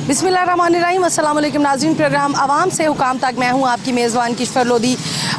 बिस्मिल्लाहिर्रहमानिर्रहीम। अस्सलाम वालेकुम नाज़रीन, प्रोग्राम आवाम से हुकाम तक मैं हूँ आपकी मेज़बान किश्वर लोधी।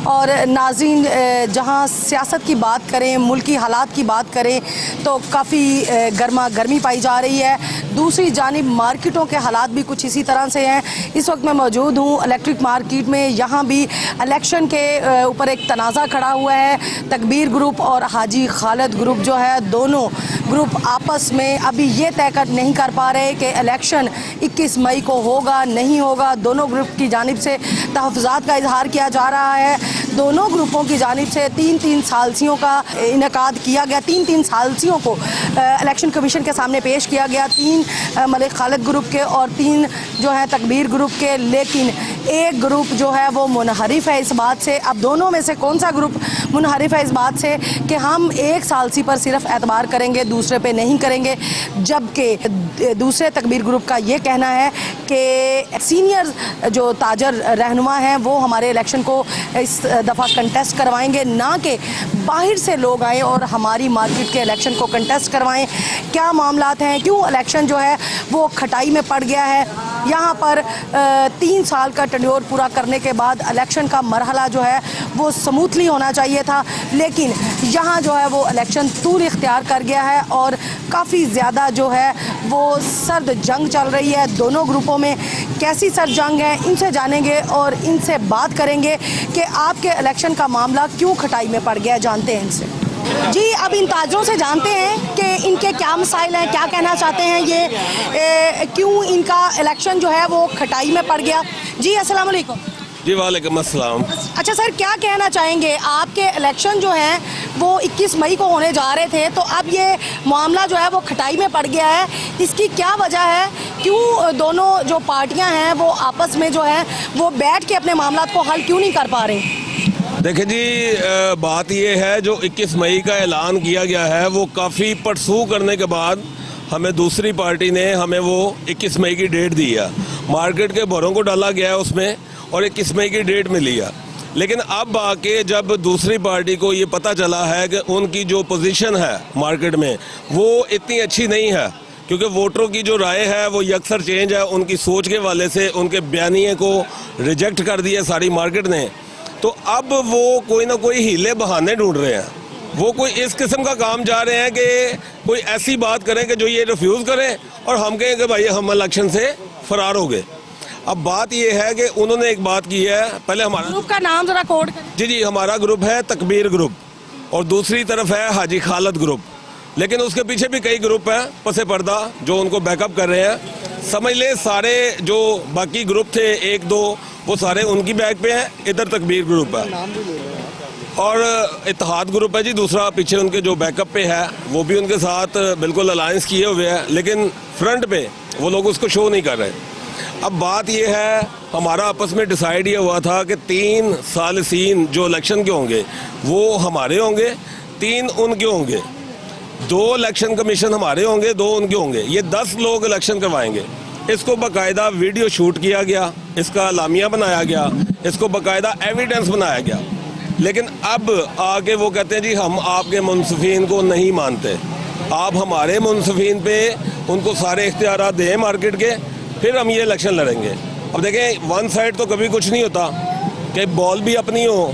और नाज़रीन, जहाँ सियासत की बात करें, मुल्की हालात की बात करें तो काफ़ी गर्मा गर्मी पाई जा रही है। दूसरी जानिब मार्केटों के हालात भी कुछ इसी तरह से हैं। इस वक्त मैं मौजूद हूँ इलेक्ट्रिक मार्केट में। यहाँ भी इलेक्शन के ऊपर एक तनाज़ा खड़ा हुआ है। तकबीर ग्रुप और हाजी खालिद ग्रुप जो है, दोनों ग्रुप आपस में अभी ये तय नहीं कर पा रहे कि इलेक्शन 21 मई को होगा नहीं होगा। दोनों ग्रुप की जानिब से तहफ़्फ़ुज़ात का इजहार किया जा रहा है। दोनों ग्रुपों की जानिब से 3-3 सालसियों का इनेकाद किया गया। 3-3 सालसियों को इलेक्शन कमीशन के सामने पेश किया गया। 3 मलिक खालिद ग्रुप के और 3 जो है तकबीर ग्रुप के। लेकिन एक ग्रुप जो है वो मुनहरिफ है इस बात से। अब दोनों में से कौन सा ग्रुप मुनहरिफ है इस बात से कि हम एक सालसी पर सिर्फ एतबार करेंगे, दूसरे पे नहीं करेंगे। जबकि दूसरे तकबीर ग्रुप का ये कहना है कि सीनियर जो ताजर रहनुमा हैं वो हमारे इलेक्शन को इस दफ़ा कंटेस्ट करवाएंगे, ना कि बाहर से लोग आएँ और हमारी मार्केट के इलेक्शन को कंटेस्ट करवाएं। क्या मामलात हैं, क्यों इलेक्शन जो है वो खटाई में पड़ गया है। यहाँ पर 3 साल का टेन्योर पूरा करने के बाद इलेक्शन का मरहला जो है वो स्मूथली होना चाहिए था, लेकिन यहाँ जो है वो इलेक्शन तूल इख्तियार कर गया है और काफ़ी ज़्यादा जो है वो सर्द जंग चल रही है दोनों ग्रुपों में। कैसी सर्द जंग है, इनसे जानेंगे और इनसे बात करेंगे कि आपके इलेक्शन का मामला क्यों खटाई में पड़ गया। जानते हैं इनसे। जी, अब इन ताजरों से जानते हैं कि इनके क्या मसाइल हैं, क्या कहना चाहते हैं ये, क्यों इनका इलेक्शन जो है वो खटाई में पड़ गया। जी अस्सलाम वालेकुम। जी वालेकुम अस्सलाम। अच्छा सर, क्या कहना चाहेंगे, आपके इलेक्शन जो हैं वो 21 मई को होने जा रहे थे, तो अब ये मामला जो है वो खटाई में पड़ गया है, इसकी क्या वजह है? क्यों दोनों जो पार्टियां हैं वो आपस में जो है वो बैठ के अपने मामला को हल क्यों नहीं कर पा रहे? देखिए जी, बात ये है जो 21 मई का ऐलान किया गया है वो काफ़ी परसू करने के बाद हमें दूसरी पार्टी ने हमें वो 21 मई की डेट दी है। मार्केट के बोरों को डाला गया है उसमें और 21 मई की डेट मिली है। लेकिन अब आके जब दूसरी पार्टी को ये पता चला है कि उनकी जो पोजीशन है मार्केट में वो इतनी अच्छी नहीं है, क्योंकि वोटरों की जो राय है वो यकसर चेंज है, उनकी सोच के वाले से उनके बयानिए को रिजेक्ट कर दिया सारी मार्केट ने, तो अब वो कोई ना कोई हीले बहाने ढूंढ रहे हैं। वो कोई इस किस्म का काम जा रहे हैं कि कोई ऐसी बात करें कि जो ये रिफ्यूज़ करें और हम कहें कि भाई हम इलेक्शन से फरार हो गए। अब बात ये है कि उन्होंने एक बात की है, पहले हमारा ग्रुप का नाम जरा कोड करें। जी, हमारा ग्रुप है तकबीर ग्रुप और दूसरी तरफ है हाजी खालिद ग्रुप। लेकिन उसके पीछे भी कई ग्रुप हैं पसे पर्दा जो उनको बैकअप कर रहे हैं। समझ ले सारे जो बाकी ग्रुप थे 1-2 वो सारे उनकी बैक पे हैं। इधर तकबीर ग्रुप है और इत्तेहाद ग्रुप है जी दूसरा, पीछे उनके जो बैकअप पे है वो भी उनके साथ बिल्कुल अलायंस किए हुए हैं, लेकिन फ्रंट पे वो लोग उसको शो नहीं कर रहे। अब बात ये है, हमारा आपस में डिसाइड ये हुआ था कि 3 सालसीन जो इलेक्शन के होंगे वो हमारे होंगे, 3 उनके होंगे, 2 इलेक्शन कमीशन हमारे होंगे, 2 उनके होंगे। ये 10 लोग इलेक्शन करवाएंगे। इसको बाकायदा वीडियो शूट किया गया, इसका लामिया बनाया गया, इसको बाकायदा एविडेंस बनाया गया। लेकिन अब आके वो कहते हैं जी हम आपके मुनसिफीन को नहीं मानते, आप हमारे मुनसिफीन पे उनको सारे इख्तियार दें मार्केट के, फिर हम ये इलेक्शन लड़ेंगे। अब देखें, वन साइड तो कभी कुछ नहीं होता कि बॉल भी अपनी हो,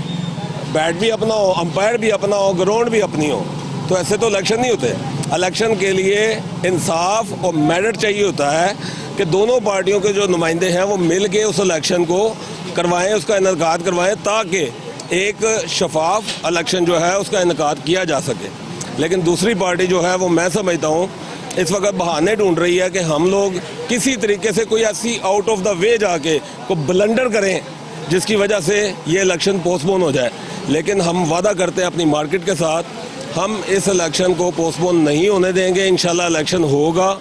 बैट भी अपना हो, अंपायर भी अपना हो, ग्राउंड भी अपनी हो, तो ऐसे तो इलेक्शन नहीं होते। इलेक्शन के लिए इंसाफ और मेरिट चाहिए होता है कि दोनों पार्टियों के जो नुमाइंदे हैं वो मिल के उस इलेक्शन को करवाएं, उसका इनेकाद करवाएं, ताकि एक शफाफ इलेक्शन जो है उसका इनेकाद किया जा सके। लेकिन दूसरी पार्टी जो है वो मैं समझता हूँ इस वक्त बहाने ढूंढ रही है कि हम लोग किसी तरीके से कोई ऐसी आउट ऑफ द वे जाके को ब्लंडर करें जिसकी वजह से ये इलेक्शन पोस्टपोन हो जाए। लेकिन हम वादा करते हैं अपनी मार्केट के साथ, हम इस इलेक्शन को पोस्टपोन नहीं होने देंगे। इंशाल्लाह इलेक्शन होगा,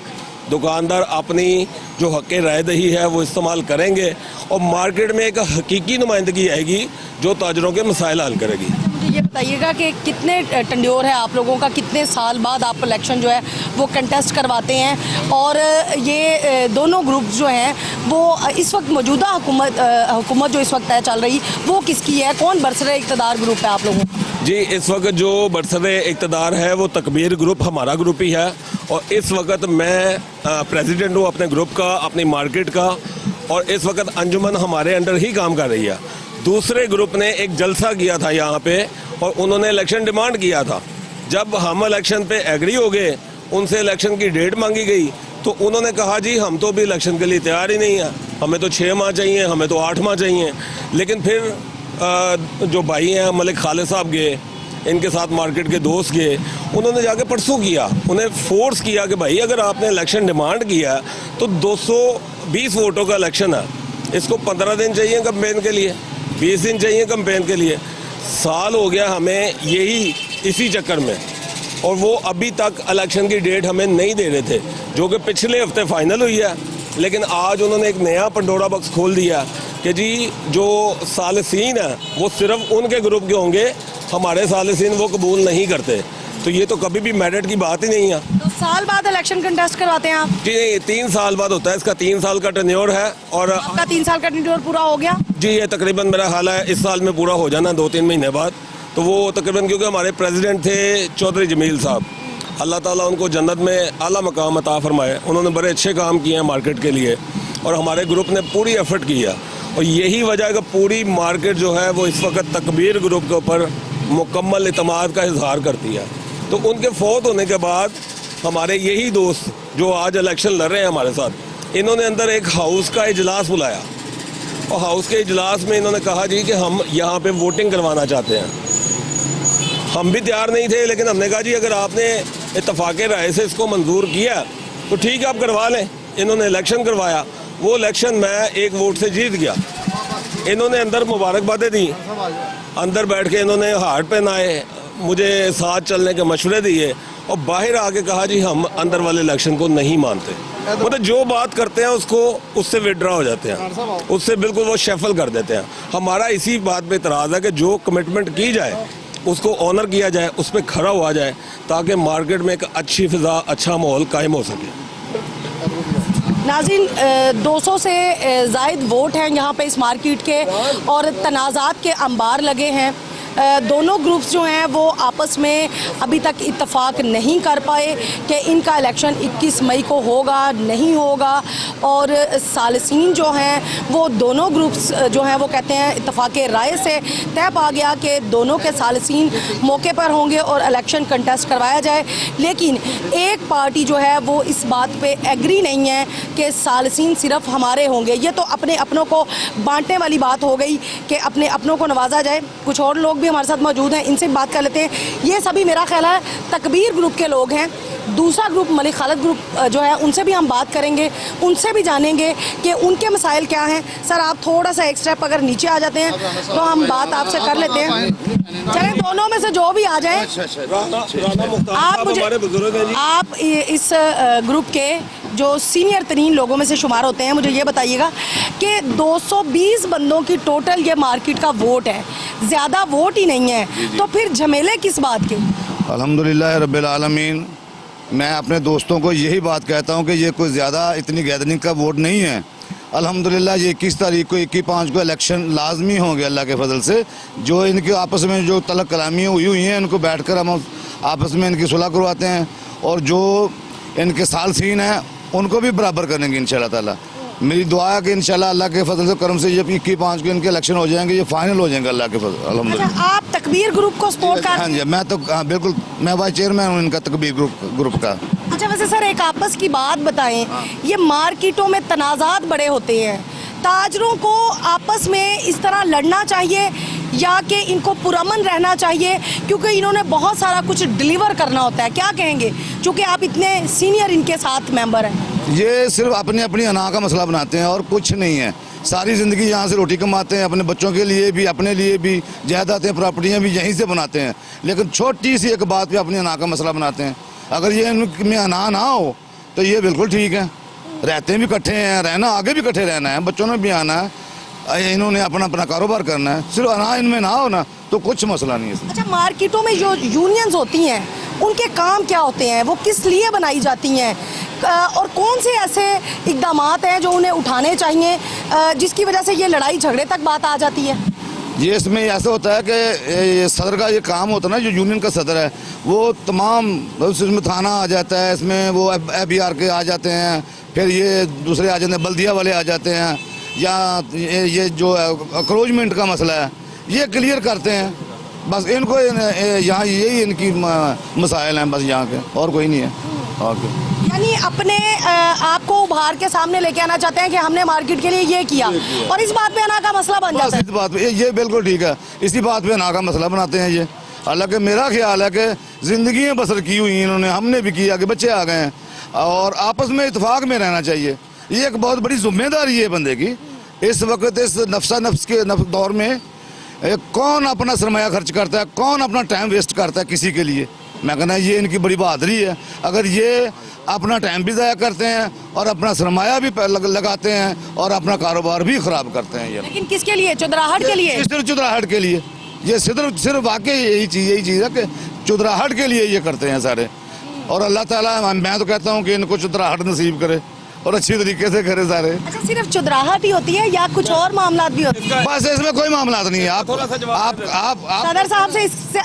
दुकानदार अपनी जो हक़ राय दही है वो इस्तेमाल करेंगे और मार्केट में एक हकीकी नुमाइंदगी आएगी जो ताजरों के मसाइल हल करेगी। मुझे ये बताइएगा कि कितने टेन्योर है आप लोगों का, कितने साल बाद आप इलेक्शन जो है वो कंटेस्ट करवाते हैं, और ये दोनों ग्रुप जो हैं वो इस वक्त मौजूदा हुकूमत जो इस वक्त है चल रही वो किसकी है, कौन बरसरे इक़्तिदार ग्रुप है आप लोगों? जी, इस वक्त जो बरसरे इक़्तिदार है वो तकबीर ग्रुप हमारा ग्रुप ही है और इस वक्त मैं प्रेसिडेंट हूँ अपने ग्रुप का, अपनी मार्केट का, और इस वक्त अंजुमन हमारे अंडर ही काम कर रही है। दूसरे ग्रुप ने एक जलसा किया था यहाँ पे और उन्होंने इलेक्शन डिमांड किया था। जब हम इलेक्शन पे एग्री हो गए, उनसे इलेक्शन की डेट मांगी गई, तो उन्होंने कहा जी हम तो भी इलेक्शन के लिए तैयार ही नहीं है, हमें तो 6 माह चाहिए, हमें तो 8 माह चाहिए। लेकिन फिर जो भाई हैं मलिक खालिद साहब गए, इनके साथ मार्केट के दोस्त गए, उन्होंने जाके परसों किया, उन्हें फोर्स किया कि भाई अगर आपने इलेक्शन डिमांड किया तो 220 वोटों का इलेक्शन है, इसको 15 दिन चाहिए कैंपेन के लिए, 20 दिन चाहिए कैंपेन के लिए। साल हो गया हमें यही इसी चक्कर में, और वो अभी तक इलेक्शन की डेट हमें नहीं दे रहे थे, जो कि पिछले हफ्ते फाइनल हुई है। लेकिन आज उन्होंने एक नया पंडोरा बॉक्स खोल दिया कि जी जो सालिसीन है वो सिर्फ उनके ग्रुप के होंगे, हमारे सालिसीन वो कबूल नहीं करते। तो ये तो कभी भी मेरिट की बात ही नहीं है। तो साल बाद इलेक्शन कंटेस्ट करवाते हैं आप? जी नहीं, 3 साल बाद होता है, इसका 3 साल का टेन्योर है। और आपका 3 साल का टेन्योर पूरा हो गया? जी, ये तकरीबन मेरा हाल है इस साल में पूरा हो जाना, 2-3 महीने बाद। तो वो तकरीबन, क्योंकि हमारे प्रेसिडेंट थे चौधरी जमील साहब, अल्लाह ताला उनको जन्नत में आला मकाम अता फरमाए, उन्होंने बड़े अच्छे काम किए हैं मार्केट के लिए, और हमारे ग्रुप ने पूरी एफर्ट किया। और यही वजह है कि पूरी मार्केट जो है वो इस वक्त तकबीर ग्रुप के ऊपर मुकम्मल इतमाद का इजहार करती है। तो उनके फौत होने के बाद हमारे यही दोस्त जो आज इलेक्शन लड़ रहे हैं हमारे साथ, इन्होंने अंदर एक हाउस का इजलास बुलाया, और हाउस के इजलास में इन्होंने कहा जी कि हम यहाँ पे वोटिंग करवाना चाहते हैं। हम भी तैयार नहीं थे, लेकिन हमने कहा जी अगर आपने इत्तफाक़े राय से इसको मंजूर किया तो ठीक है, आप करवा लें। इन्होंने इलेक्शन करवाया, वो इलेक्शन मैं 1 वोट से जीत गया। इन्होंने अंदर मुबारकबादें दी, अंदर बैठ के इन्होंने हार्ट पहनाए, मुझे साथ चलने के मशवरे दिए, और बाहर आके कहा जी हम अंदर वाले इलेक्शन को नहीं मानते। मतलब जो बात करते हैं उसको उससे विड्रॉ हो जाते हैं, उससे बिल्कुल वो शफल कर देते हैं। हमारा इसी बात पे इतराज़ है कि जो कमिटमेंट की जाए उसको ऑनर किया जाए, उस पर खड़ा हुआ जाए, ताकि मार्केट में एक अच्छी फिजा, अच्छा माहौल कायम हो सके। नाज़रीन, 200 से ज़ायद वोट हैं यहाँ पे इस मार्केट के, और तनाज़ात के अंबार लगे हैं। दोनों ग्रुप्स जो हैं वो आपस में अभी तक इत्तफाक नहीं कर पाए कि इनका इलेक्शन 21 मई को होगा नहीं होगा, और सालिसीन जो हैं वो दोनों ग्रुप्स जो हैं वो कहते हैं इत्तफाक राय से तय पा गया कि दोनों के सालिसीन मौके पर होंगे और इलेक्शन कंटेस्ट करवाया जाए। लेकिन एक पार्टी जो है वो इस बात पे एग्री नहीं है कि सालिसीन सिर्फ हमारे होंगे। ये तो अपने अपनों को बांटने वाली बात हो गई कि अपने अपनों को नवाजा जाए। कुछ और लोग भी हमारे साथ मौजूद हैं, इनसे बात कर लेते हैं। ये सभी मेरा ख्याल है तकबीर ग्रुप के लोग हैं। दूसरा ग्रुप मलिक खालिद ग्रुप जो है उनसे भी हम बात करेंगे, उनसे भी जानेंगे कि उनके मसाइल क्या हैं। सर, आप थोड़ा सा एक स्टेप अगर नीचे आ जाते हैं तो हम बात आपसे कर लेते हैं। चलें, दोनों में से जो भी आ जाए। आप इस ग्रुप के जो सीनियर तरीन लोगों में से शुमार होते हैं, मुझे ये बताइएगा कि 220 बंदों की टोटल ये मार्केट का वोट है, ज़्यादा वोट ही नहीं है, तो फिर झमेले किस बात के? अल्हम्दुलिल्लाह रब्बिल आलमीन। मैं अपने दोस्तों को यही बात कहता हूँ कि ये कोई ज़्यादा इतनी गैदरिंग का वोट नहीं है। अल्हम्दुलिल्लाह ये 21 तारीख को 21/5 को इलेक्शन लाजमी होंगे अल्लाह के फजल से। जो इनके आपस में जो तलक कलामी हुई हैं, इनको बैठकर हम आपस में इनकी सुलह करवाते हैं, और जो इनके सालसीन हैं उनको भी बराबर करेंगे इंशाल्लाह ताला। मेरी दुआ है कि इंशाल्लाह अल्लाह के फजल से करम से ये 21/5 को इनके इलेक्शन हो जाएंगे, ये फाइनल हो जाएंगे अल्लाह के फजल। अल्हम्दुलिल्लाह। आप तकबीर ग्रुप को सपोर्ट कर? हाँ जी, मैं तो बिल्कुल, मैं वाइस चेयरमैन हूँ इनका तकबीर ग्रुप का। अच्छा, वैसे सर एक आपस की बात बताएं, ये मार्केटों में तनाज़ात बड़े होते हैं, ताजरों को आपस में इस तरह लड़ना चाहिए या कि इनको पुरअमन रहना चाहिए, क्योंकि इन्होंने बहुत सारा कुछ डिलीवर करना होता है? क्या कहेंगे, चूँकि आप इतने सीनियर इनके साथ मेंबर हैं? ये सिर्फ अपनी अपनी अना का मसला बनाते हैं और कुछ नहीं है। सारी ज़िंदगी यहाँ से रोटी कमाते हैं, अपने बच्चों के लिए भी, अपने लिए भी, जायदादें प्रॉपर्टियाँ भी यहीं से बनाते हैं, लेकिन छोटी सी एक बात पे अपनी अना का मसला बनाते हैं। अगर ये इनमें अना ना हो तो ये बिल्कुल ठीक है, रहते भी इकट्ठे हैं, रहना आगे भी इकट्ठे रहना है, बच्चों ने भी आना है, इन्होंने अपना अपना कारोबार करना है। सिर्फ अना इनमें ना हो ना तो कुछ मसला नहीं है। अच्छा, मार्केटों में जो यूनियंस होती हैं उनके काम क्या होते हैं, वो किस लिए बनाई जाती हैं, और कौन से ऐसे इक़दामात हैं जो उन्हें उठाने चाहिए जिसकी वजह से ये लड़ाई झगड़े तक बात आ जाती है? ये इसमें ऐसा होता है कि ये सदर का ये काम होता है ना, जो यूनियन का सदर है वो तमाम इसमें थाना आ जाता है, इसमें वो FBR के आ जाते हैं, फिर ये दूसरे आ जाते हैं, बल्दिया वाले आ जाते हैं, या ये जो अक्रोचमेंट का मसला है ये क्लियर करते हैं। बस इनको यहाँ यही इनकी मसाइल हैं बस यहाँ के, और कोई नहीं है। ओके, यानी अपने आपको उभार के सामने लेके आना चाहते हैं कि हमने मार्केट के लिए ये किया और इस बात पे अना का मसला बन जाता है। इस बात पे ये बिल्कुल ठीक है, इसी बात पे अना का मसला बनाते हैं ये। हालांकि मेरा ख्याल है कि ज़िंदगी बसर की हुई इन्होंने, हमने भी किया कि बच्चे आ गए हैं, और आपस में इत्तेफाक में रहना चाहिए। ये एक बहुत बड़ी जिम्मेदारी है बंदे की इस वक्त, इस नफ्सा नफ्स के दौर में। कौन अपना सरमाया खर्च करता है, कौन अपना टाइम वेस्ट करता है किसी के लिए। मैं कहना ये इनकी बड़ी बहादुरी है, अगर ये अपना टाइम भी ज़ाया करते हैं और अपना सरमाया भी लगाते हैं और अपना कारोबार भी ख़राब करते हैं। ये लेकिन किसके लिए? चुदराहट के लिए? सिर्फ चुदराहट के लिए, ये सिर्फ वाकई यही चीज़ है कि चुदराहट के लिए ये करते हैं सारे। और अल्लाह ताला, मैं तो कहता हूँ कि इनको चुदराहट नसीब करे और अच्छी तरीके से करे सारे। अच्छा, सिर्फ चुदराहट ही होती है या कुछ और मामला भी होते हैं? बस इसमें कोई मामला नहीं है। आप सदर साहब से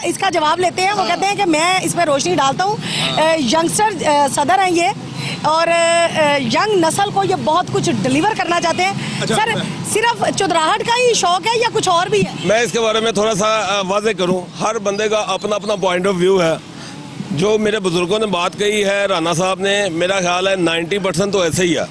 इसका जवाब लेते हैं। वो कहते हैं कि मैं इस पर रोशनी डालता हूँ। यंगस्टर सदर हैं ये, और यंग नस्ल को ये बहुत कुछ डिलीवर करना चाहते हैं। अच्छा, सर, सिर्फ चुदराहट का ही शौक है या कुछ और भी है? मैं इसके बारे में थोड़ा सा वाज़ेह करूं, हर बंदे का अपना अपना पॉइंट ऑफ व्यू है। जो मेरे बुजुर्गों ने बात कही है, राना साहब ने, मेरा ख्याल है 90% तो ऐसे ही है।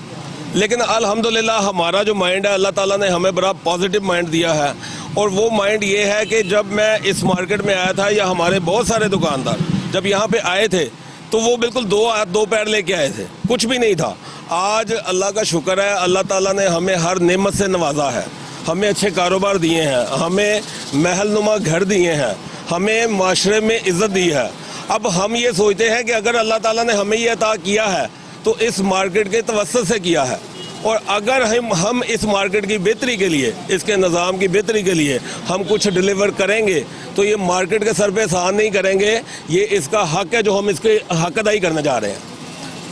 लेकिन अल्हम्दुलिल्लाह हमारा जो माइंड है, अल्लाह ताला ने हमें बड़ा पॉजिटिव माइंड दिया है, और वो माइंड ये है कि जब मैं इस मार्केट में आया था, या हमारे बहुत सारे दुकानदार जब यहाँ पे आए थे तो वो बिल्कुल 2 हाथ 2 पैर लेके आए थे, कुछ भी नहीं था। आज अल्लाह का शुक्र है, अल्लाह ताला ने हमें हर नेमत से नवाजा है, हमें अच्छे कारोबार दिए हैं, हमें महलनुमा घर दिए हैं, हमें माशरे में इज़्ज़त दी है। अब हम ये सोचते हैं कि अगर अल्लाह ताला ने हमें ये अता किया है तो इस मार्केट के तवस्सुत से किया है, और अगर हम इस मार्केट की बेहतरी के लिए, इसके निज़ाम की बेहतरी के लिए हम कुछ डिलीवर करेंगे तो ये मार्केट के सर पे एहसान नहीं करेंगे, ये इसका हक है जो हम इसके हक अदाई करने जा रहे हैं।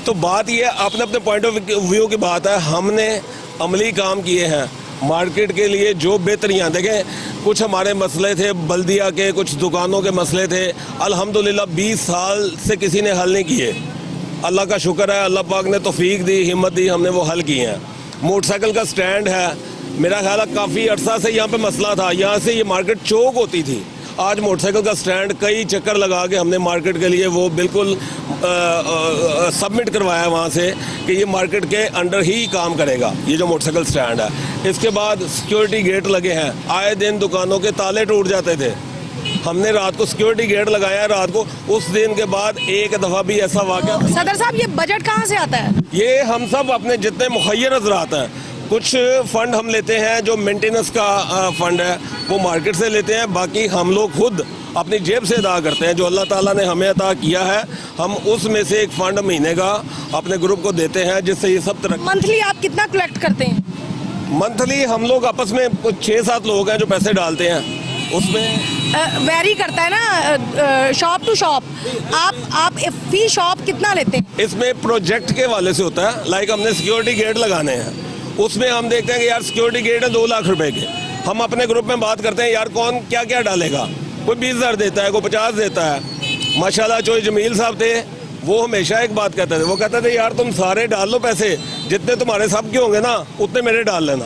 तो बात ये अपने अपने पॉइंट ऑफ व्यू की बात है, हमने अमली काम किए हैं मार्केट के लिए जो बेहतरियाँ। देखें, कुछ हमारे मसले थे बल्दिया के, कुछ दुकानों के मसले थे, अल्हम्दुलिल्लाह 20 साल से किसी ने हल नहीं किए। अल्लाह का शुक्र है, अल्लाह पाक ने तौफीक दी, हिम्मत दी, हमने वो हल किए हैं। मोटरसाइकिल का स्टैंड है, मेरा ख्याल है काफ़ी अरसा से यहाँ पे मसला था, यहाँ से ये मार्केट चौक होती थी। आज मोटरसाइकिल का स्टैंड कई चक्कर लगा के हमने मार्केट के लिए वो बिल्कुल सबमिट करवाया वहाँ से कि ये मार्केट के अंडर ही काम करेगा, ये जो मोटरसाइकिल स्टैंड है। इसके बाद सिक्योरिटी गेट लगे हैं, आए दिन दुकानों के ताले टूट जाते थे, हमने रात को सिक्योरिटी गेट लगाया रात को। उस दिन के बाद एक दफ़ा भी ऐसा वाक़या। सदर साहब, ये बजट कहाँ से आता है? ये हम सब अपने जितने मुखय्यर हज़रात हैं, कुछ फ़ंड हम लेते हैं जो मेंटेनेंस का फ़ंड है वो मार्केट से लेते हैं, बाकी हम लोग खुद अपनी जेब से अदा करते हैं। जो अल्लाह ताला ने हमें अता किया है, हम उसमें से एक फ़ंड महीने का अपने ग्रुप को देते हैं, जिससे ये सब तरह। मंथली आप कितना कलेक्ट करते हैं? मंथली हम लोग आपस में 6-7 लोग हैं जो पैसे डालते हैं, उसमें वेरी करता है ना शॉप टू शॉप। आप फी शॉप कितना लेते हैं? इसमें प्रोजेक्ट के वाले से होता है, लाइक हमने सिक्योरिटी गेट लगाने हैं, उसमें हम देखते हैं कि यार सिक्योरिटी गेट है 2 लाख रुपए के, हम अपने ग्रुप में बात करते हैं यार कौन क्या क्या डालेगा, कोई 20,000 देता है, कोई 50 देता है। माशाल्लाह जो जमील साहब थे वो हमेशा एक बात कहते थे, वो कहते थे यार तुम सारे डाल लो पैसे, जितने तुम्हारे सब के होंगे ना उतने मेरे डाल लेना।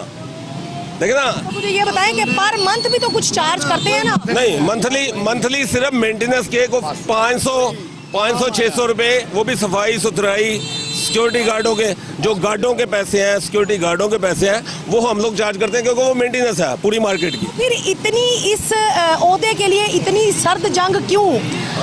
देखना, तो मुझे ये बताएं कि पर मंथ भी तो कुछ चार्ज करते हैं ना? नहीं, मंथली सिर्फ मेंटेनेंस के को 500-600 रुपए, वो भी सफाई सुथराई, सिक्योरिटी गार्डों के जो गार्डों के पैसे हैं, सिक्योरिटी गार्डों के पैसे हैं, वो हम लोग चार्ज करते हैं क्योंकि वो मेंटेनेंस है पूरी मार्केट की। फिर इतनी इस ओहदे के लिए इतनी सर्द जंग क्यों?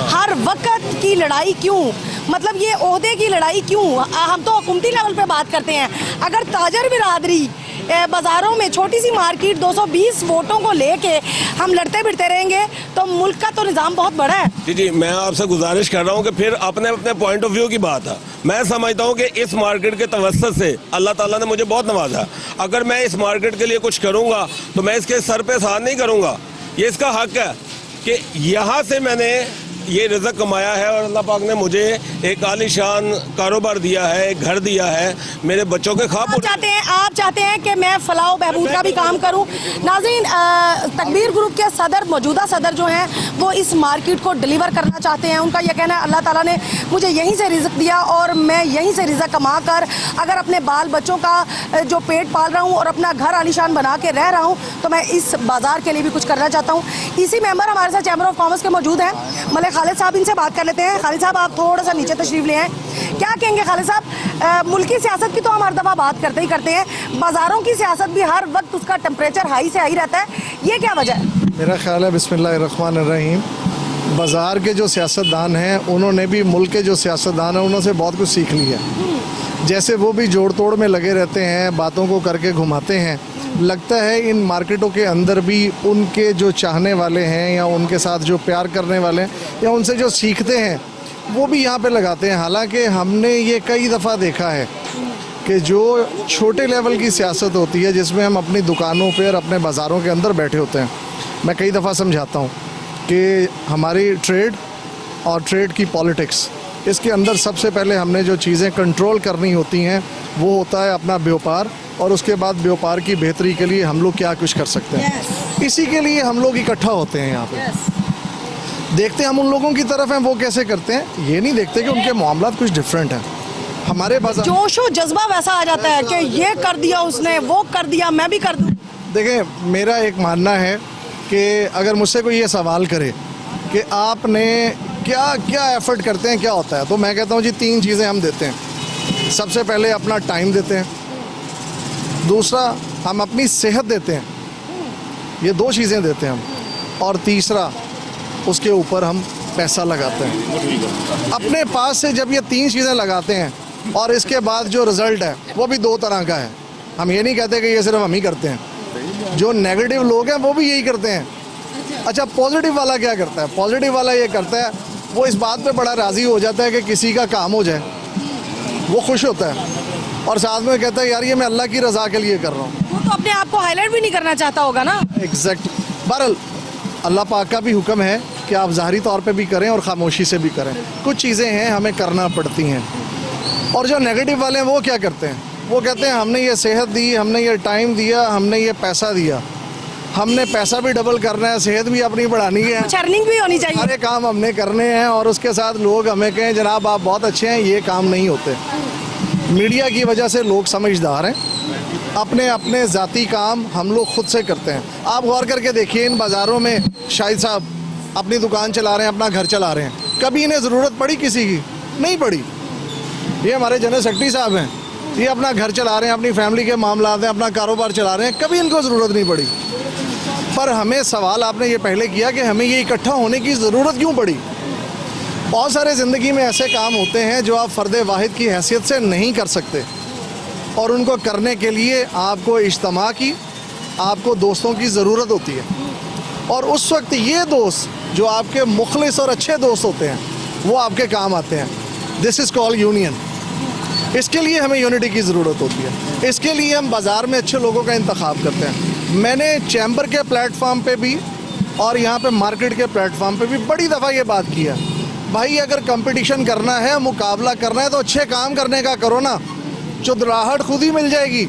हर वक्त की लड़ाई क्यों? मतलब ये ओहदे की लड़ाई क्यों? हम तो हुकूमती लेवल पे बात करते हैं, अगर ताजर बिरादरी बाज़ारों में छोटी सी मार्केट 220 वोटों को लेके हम लड़ते भिड़ते रहेंगे तो मुल्क का तो निज़ाम बहुत बड़ा है। जी, मैं आपसे गुजारिश कर रहा हूँ कि फिर अपने अपने पॉइंट ऑफ व्यू की बात है। मैं समझता हूँ कि इस मार्केट के तवस्सुत से अल्लाह ताला ने मुझे बहुत नवाजा। अगर मैं इस मार्केट के लिए कुछ करूँगा तो मैं इसके सर पे एहसान नहीं करूँगा, ये इसका हक है कि यहाँ से मैंने ये रिज़्क़ कमाया है और अल्लाह पाक ने मुझे एक आलीशान कारोबार दिया है, एक घर दिया है, मेरे बच्चों के ख्वाब आप चाहते हैं कि मैं फलाह बहबूद का भी काम करूं। नाज़रीन, तकबीर ग्रुप के सदर, मौजूदा सदर जो हैं, वो इस मार्केट को डिलीवर करना चाहते हैं। उनका यह कहना है अल्लाह ताला ने मुझे यहीं से रिज़्क़ दिया और मैं यहीं से रिज़्क़ कमा कर अगर अपने बाल बच्चों का जो पेट पाल रहा हूँ और अपना घर आलीशान बना के रह रहा हूँ, तो मैं इस बाज़ार के लिए भी कुछ करना चाहता हूँ। इसी मेंबर हमारे साथ चैम्बर ऑफ कॉमर्स के मौजूद हैं, मलिक खालिद साहब, इनसे बात कर लेते हैं। खालिद साहब, आप थोड़ा सा नीचे तशरीफ़ ले आएँ। क्या कहेंगे खालिद साहब, मुल्की सियासत की तो हम हर दफ़ा बात करते ही करते हैं, बाज़ारों की सियासत भी हर वक्त उसका टेम्परेचर हाई से हाई रहता है, ये क्या वजह है? मेरा ख्याल है बिस्मिल्लाहिर्रहमानिर्रहीम, बाज़ार के जो सियासतदान हैं उन्होंने भी मुल्क के जो सियासतदान हैं उन्होंने बहुत कुछ सीख लिया। जैसे वो भी जोड़ तोड़ में लगे रहते हैं, बातों को करके घुमाते हैं, लगता है इन मार्केटों के अंदर भी उनके जो चाहने वाले हैं या उनके साथ जो प्यार करने वाले हैं या उनसे जो सीखते हैं वो भी यहाँ पे लगाते हैं। हालांकि हमने ये कई दफ़ा देखा है कि जो छोटे लेवल की सियासत होती है जिसमें हम अपनी दुकानों पे और अपने बाज़ारों के अंदर बैठे होते हैं, मैं कई दफ़ा समझाता हूँ कि हमारी ट्रेड और ट्रेड की पॉलिटिक्स, इसके अंदर सबसे पहले हमने जो चीज़ें कंट्रोल करनी होती हैं वो होता है अपना व्यापार, और उसके बाद व्यापार की बेहतरी के लिए हम लोग क्या कुछ कर सकते हैं। इसी के लिए हम लोग इकट्ठा होते हैं यहाँ पे। देखते हैं हम उन लोगों की तरफ हैं वो कैसे करते हैं, ये नहीं देखते कि उनके मामलात कुछ डिफरेंट हैं। हमारे बाजार जोश और जज्बा वैसा आ जाता है कि ये कर दिया उसने, वो कर दिया, मैं भी कर दूँ। देखें, मेरा एक मानना है कि अगर मुझसे कोई ये सवाल करे कि आपने क्या क्या एफर्ट करते हैं, क्या होता है, तो मैं कहता हूँ जी 3 चीज़ें हम देते हैं। सबसे पहले अपना टाइम देते हैं, दूसरा हम अपनी सेहत देते हैं, ये 2 चीज़ें देते हैं हम, और तीसरा उसके ऊपर हम पैसा लगाते हैं। अपने पास से जब ये 3 चीज़ें लगाते हैं और इसके बाद जो रिज़ल्ट है वो भी 2 तरह का है। हम ये नहीं कहते कि ये सिर्फ हम ही करते हैं, जो नेगेटिव लोग हैं वो भी यही करते हैं। अच्छा, पॉजिटिव वाला क्या करता है? पॉजिटिव वाला ये करता है, वो इस बात पे बड़ा राज़ी हो जाता है कि किसी का काम हो जाए, वो खुश होता है और साथ में कहता है यार ये मैं अल्लाह की रज़ा के लिए कर रहा हूँ। वो तो अपने आप को हाईलाइट भी नहीं करना चाहता होगा ना। एग्जैक्ट। बहरहाल अल्लाह पाक का भी हुक्म है कि आप ज़ाहरी तौर पे भी करें और ख़ामोशी से भी करें। कुछ चीज़ें हैं हमें करना पड़ती हैं। और जो नेगेटिव वाले हैं वो क्या करते हैं? वो कहते हैं हमने ये सेहत दी, हमने ये टाइम दिया, हमने ये पैसा दिया, हमने पैसा भी डबल करना है, सेहत भी अपनी बढ़ानी है, अर्निंग भी होनी चाहिए, सारे काम हमने करने हैं, और उसके साथ लोग हमें कहें जनाब आप बहुत अच्छे हैं, ये काम नहीं होते। मीडिया की वजह से लोग समझदार हैं, अपने अपने ज़ाती काम हम लोग खुद से करते हैं। आप गौर करके देखिए, इन बाज़ारों में शाहिद साहब अपनी दुकान चला रहे हैं, अपना घर चला रहे हैं, कभी इन्हें ज़रूरत पड़ी किसी की? नहीं पड़ी। ये हमारे जनरल सेक्रेटरी साहब हैं, ये अपना घर चला रहे हैं, अपनी फैमिली के मामला हैं, अपना कारोबार चला रहे हैं, कभी इनको ज़रूरत नहीं पड़ी। पर हमें सवाल आपने ये पहले किया कि हमें ये इकट्ठा होने की ज़रूरत क्यों पड़ी। बहुत सारे ज़िंदगी में ऐसे काम होते हैं जो आप फ़र्द वाहिद की हैसियत से नहीं कर सकते, और उनको करने के लिए आपको इज्तिमा की, आपको दोस्तों की ज़रूरत होती है। और उस वक्त ये दोस्त जो आपके मुखलिस और अच्छे दोस्त होते हैं वो आपके काम आते हैं। This is called union. इसके लिए हमें यूनिटी की ज़रूरत होती है। इसके लिए हम बाज़ार में अच्छे लोगों का इंतखाब करते हैं। मैंने चैम्बर के प्लेटफॉर्म पे भी और यहाँ पे मार्केट के प्लेटफॉर्म पे भी बड़ी दफ़ा ये बात की है, भाई अगर कंपटीशन करना है, मुकाबला करना है, तो अच्छे काम करने का करो ना। चुदराहट खुद ही मिल जाएगी,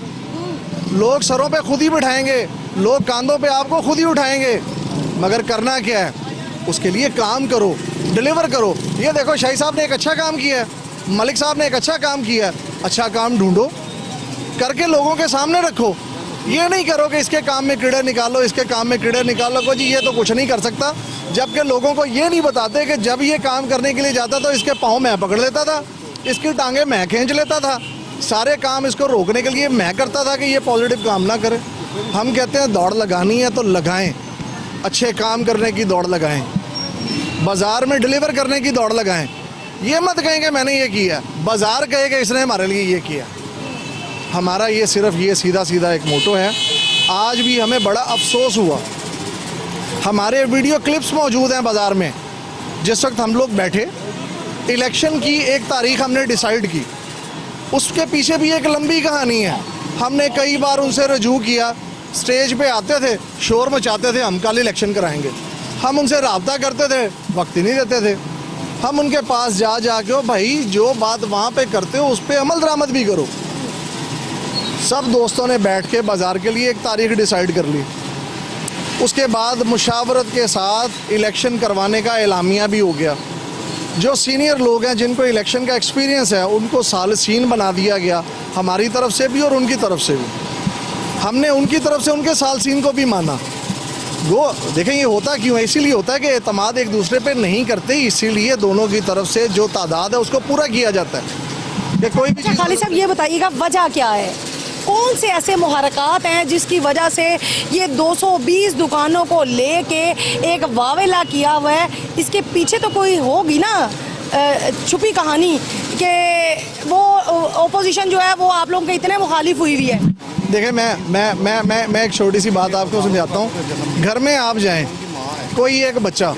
लोग सरों पे खुद ही बिठाएंगे, लोग कांधों पे आपको खुद ही उठाएंगे, मगर करना क्या है? उसके लिए काम करो, डिलीवर करो। ये देखो शाही साहब ने एक अच्छा काम किया है, मलिक साहब ने एक अच्छा काम किया है। अच्छा काम ढूंढो, करके लोगों के सामने रखो। ये नहीं करो कि इसके काम में कीड़े निकालो, इसके काम में कीड़े निकालो, को जी ये तो कुछ नहीं कर सकता, जबकि लोगों को ये नहीं बताते कि जब ये काम करने के लिए जाता तो इसके पाँव मैं पकड़ लेता था, इसकी टांगें मैं खींच लेता था, सारे काम इसको रोकने के लिए मैं करता था कि ये पॉजिटिव काम ना करे। हम कहते हैं दौड़ लगानी है तो लगाएं, अच्छे काम करने की दौड़ लगाएं, बाज़ार में डिलीवर करने की दौड़ लगाएं। ये मत कहें कि मैंने ये किया, बाज़ार कहे कि इसने हमारे लिए ये किया। हमारा ये सिर्फ ये सीधा सीधा एक मोटो है। आज भी हमें बड़ा अफसोस हुआ, हमारे वीडियो क्लिप्स मौजूद हैं बाज़ार में, जिस वक्त हम लोग बैठे इलेक्शन की एक तारीख हमने डिसाइड की, उसके पीछे भी एक लंबी कहानी है। हमने कई बार उनसे रजू किया, स्टेज पे आते थे, शोर मचाते थे हम कल इलेक्शन कराएंगे। हम उनसे रब्ता करते थे, वक्त ही नहीं देते थे। हम उनके पास जा के "ओ भाई, जो बात वहाँ पे करते हो उस पर अमल दरामद भी करो"। सब दोस्तों ने बैठ के बाज़ार के लिए एक तारीख डिसाइड कर ली। उसके बाद मुशावरत के साथ इलेक्शन करवाने का एलामिया भी हो गया। जो सीनियर लोग हैं जिनको इलेक्शन का एक्सपीरियंस है उनको सालसीन बना दिया गया, हमारी तरफ से भी और उनकी तरफ से भी। हमने उनकी तरफ से उनके सालसीन को भी माना। वो देखें ये होता क्यों है, इसीलिए होता है कि एतमाद एक दूसरे पे नहीं करते, इसीलिए दोनों की तरफ से जो तादाद है उसको पूरा किया जाता है कि कोई भी अच्छा खालिद साहब ये बताइएगा वजह क्या है, कौन से ऐसे मुहरकात हैं जिसकी वजह से ये 220 दुकानों को लेके एक वावेला किया हुआ है? इसके पीछे तो कोई होगी ना छुपी कहानी कि वो ओपोजिशन जो है वो आप लोगों के इतने मुखालिफ हुई हुई है। देखें मैं एक छोटी सी बात आपको समझाता हूँ। घर में आप जाएं, कोई एक बच्चा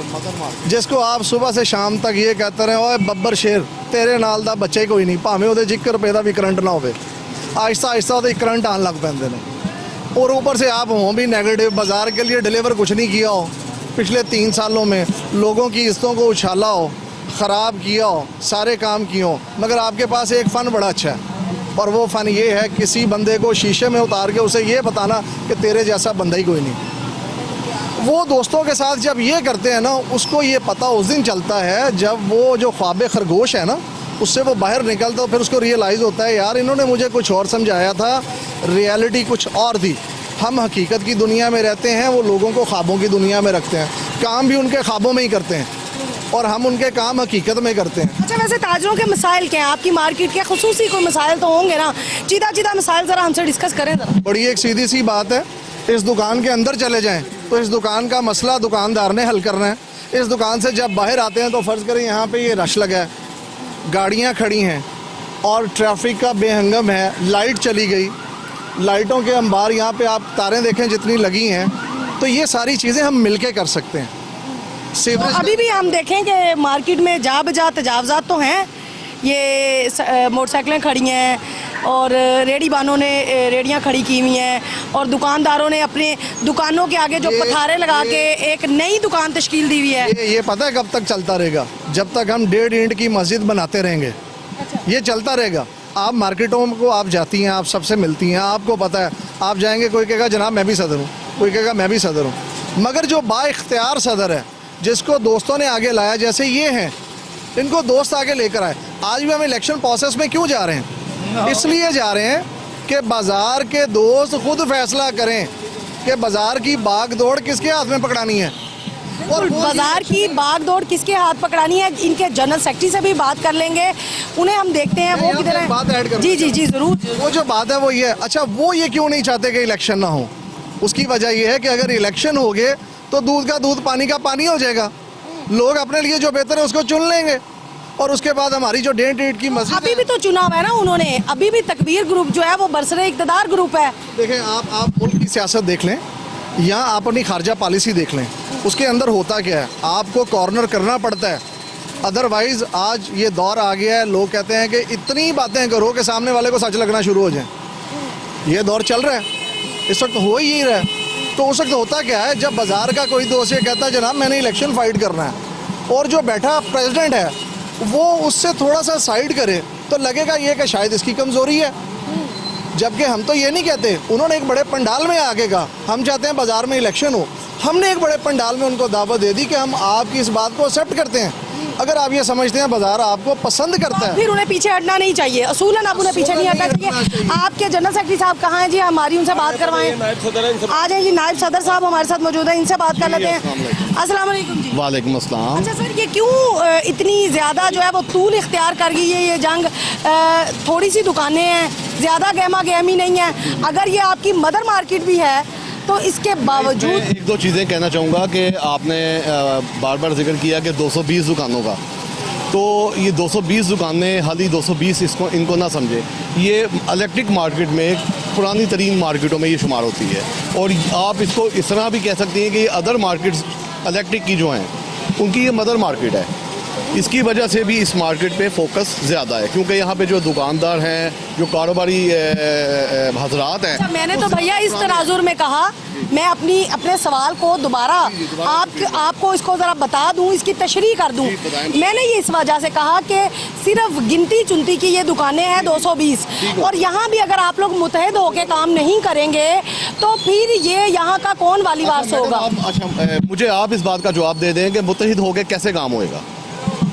जिसको आप सुबह से शाम तक ये कहते रहे ओए बब्बर शेर तेरे नाल दा बच्चा ही कोई नहीं, भावें ਉਹਦੇ 1 रुपए ਦਾ भी करंट ना होवे, आहिस्ता आहिस्ता ਉਹਦੇ करंट आन लग पैंदे ने। और ऊपर से आप हों भी नेगेटिव, बाज़ार के लिए डिलीवर कुछ नहीं किया हो, पिछले 3 सालों में लोगों की इज्जतों को उछाला हो, ख़राब किया हो, सारे काम किए हो, मगर आपके पास एक फ़न बड़ा अच्छा है और वो फ़न ये है किसी बंदे को शीशे में उतार के उसे ये बताना कि तेरे जैसा बंदा ही कोई नहीं। वो दोस्तों के साथ जब ये करते हैं ना, उसको ये पता उस दिन चलता है जब वो जो ख्वाब खरगोश है ना उससे वो बाहर निकलता है, फिर उसको रियलाइज़ होता है यार इन्होंने मुझे कुछ और समझाया था, रियलिटी कुछ और थी। हम हकीकत की दुनिया में रहते हैं, वो लोगों को ख्वाबों की दुनिया में रखते हैं, काम भी उनके ख्वाबों में ही करते हैं और हम उनके काम हकीकत में करते हैं। अच्छा वैसे ताजरों के मसाइल क्या हैं आपकी मार्केट के? खुसूसी कोई मसाइल तो होंगे ना, चीदा मसाइल ज़रा हमसे डिस्कस करें ज़रा। बड़ी एक सीधी सी बात है, इस दुकान के अंदर चले जाएं तो इस दुकान का मसला दुकानदार ने हल करना है। इस दुकान से जब बाहर आते हैं तो फ़र्ज़ करें यहाँ पे ये रश लगा है, गाड़ियाँ खड़ी हैं और ट्रैफिक का बेहंगम है, लाइट चली गई, लाइटों के अंबार यहाँ पे आप तारें देखें जितनी लगी हैं, तो ये सारी चीज़ें हम मिल के कर सकते हैं। तो अभी भी हम देखें कि मार्केट में जा बजा तजावज़ात तो हैं, ये मोटरसाइकिलें खड़ी हैं और रेडी बानों ने रेडियाँ खड़ी की हुई हैं और दुकानदारों ने अपने दुकानों के आगे जो पठारे लगा के एक नई दुकान तश्कील दी हुई है। ये पता है कब तक चलता रहेगा? जब तक हम 1.5 ईंट की मस्जिद बनाते रहेंगे। अच्छा। ये चलता रहेगा। आप मार्केटों को आप जाती हैं, आप सबसे मिलती हैं, आपको पता है, आप जाएंगे कोई कहेगा जनाब मैं भी सदर हूँ, कोई कहेगा मैं भी सदर हूँ, मगर जो बाइख्तियार सदर है जिसको दोस्तों ने आगे लाया, जैसे ये हैं, इनको दोस्त आगे लेकर आए। आज भी हम इलेक्शन प्रोसेस में क्यों जा रहे हैं? इसलिए जा रहे हैं कि बाज़ार के दोस्त खुद फैसला करें कि बाज़ार की बाग दौड़ किसके हाथ में पकड़ानी है और बाजार की बाग दौड़ किसके हाथ पकड़ानी है। इनके जनरल सेक्रेटरी से भी बात कर लेंगे, उन्हें हम देखते हैं वो किधर है। बात ऐड जी जी जी ज़रूर। वो जो बात है वो ये है। अच्छा वो ये क्यों नहीं चाहते कि इलेक्शन ना हो? उसकी वजह ये है कि अगर इलेक्शन हो गए तो दूध का दूध पानी का पानी हो जाएगा, लोग अपने लिए जो बेहतर है उसको चुन लेंगे और उसके बाद हमारी जो 1.5 ईंट की मस्जिद अभी भी तो चुनाव है ना, उन्होंने अभी भी तकबीर ग्रुप जो है वो बरसरे इक़्तिदार ग्रुप है। देखें आप मुल्क की सियासत देख लें या आप अपनी खारजा पॉलिसी देख लें, उसके अंदर होता क्या है, आपको कॉर्नर करना पड़ता है। अदरवाइज़ आज ये दौर आ गया है, लोग कहते हैं कि इतनी बातें करो कि सामने वाले को सच लगना शुरू हो जाए। ये दौर चल रहा है, इस वक्त हो ही रहा है। तो उस वक्त होता क्या है, जब बाज़ार का कोई दोस्त ये कहता है जनाब मैंने इलेक्शन फाइट करना है और जो बैठा प्रेसिडेंट है वो उससे थोड़ा सा साइड करे तो लगेगा ये कि शायद इसकी कमज़ोरी है, जबकि हम तो ये नहीं कहते। उन्होंने एक बड़े पंडाल में आके कहा हम चाहते हैं बाज़ार में इलेक्शन हो, हमने एक बड़े पंडाल में उनको दावत दे दी कि हम आपकी इस बात को एक्सेप्ट करते हैं। अगर आप ये समझते हैं बाज़ार आपको पसंद करता है, फिर उन्हें पीछे हटना नहीं चाहिए, असूलन आप उन्हें पीछे नहीं हटना चाहिए। आपके जनरल सेक्रेटरी साहब कहाँ हैं जी? हमारी उनसे बात करवाएं। आ जाए जी, नायब सदर साहब हमारे साथ मौजूद है, इनसे बात कर लेते हैं। अस्सलाम वालेकुम जी। वालेकुम अस्सलाम। अच्छा सर, ये क्यों इतनी ज़्यादा जो है वो तूल इख्तियार कर गई है ये जंग? थोड़ी सी दुकानें हैं, ज़्यादा गहमा गहमी नहीं है, अगर ये आपकी मदर मार्केट भी है तो इसके बावजूद एक दो चीज़ें कहना चाहूँगा कि आपने बार बार जिक्र किया कि 220 दुकानों का, तो ये 220 दुकानें हाली 220 इसको इनको ना समझे, ये इलेक्ट्रिक मार्केट में पुरानी तरीन मार्केटों में ये शुमार होती है और आप इसको इस तरह भी कह सकती हैं कि ये अदर मार्केट्स इलेक्ट्रिक की जो हैं उनकी ये मदर मार्केट है। इसकी वजह से भी इस मार्केट पे फोकस ज़्यादा है, क्योंकि यहाँ पे जो दुकानदार हैं, जो कारोबारी हजरात हैं। अच्छा, मैंने तो भैया इस तनाजुर में कहा, मैं अपने सवाल को दोबारा आपको इसको ज़रा बता दूं, इसकी तशरीह कर दूं। मैंने ये इस वजह से कहा कि सिर्फ गिनती चुनती की ये दुकानें हैं 220, और यहाँ भी अगर आप लोग मुतहद होकर काम नहीं करेंगे तो फिर ये यहाँ का कौन वाली वारस होगा? अच्छा, मुझे आप इस बात का जवाब दे दें कि मुत्तहिद होकर कैसे काम होएगा?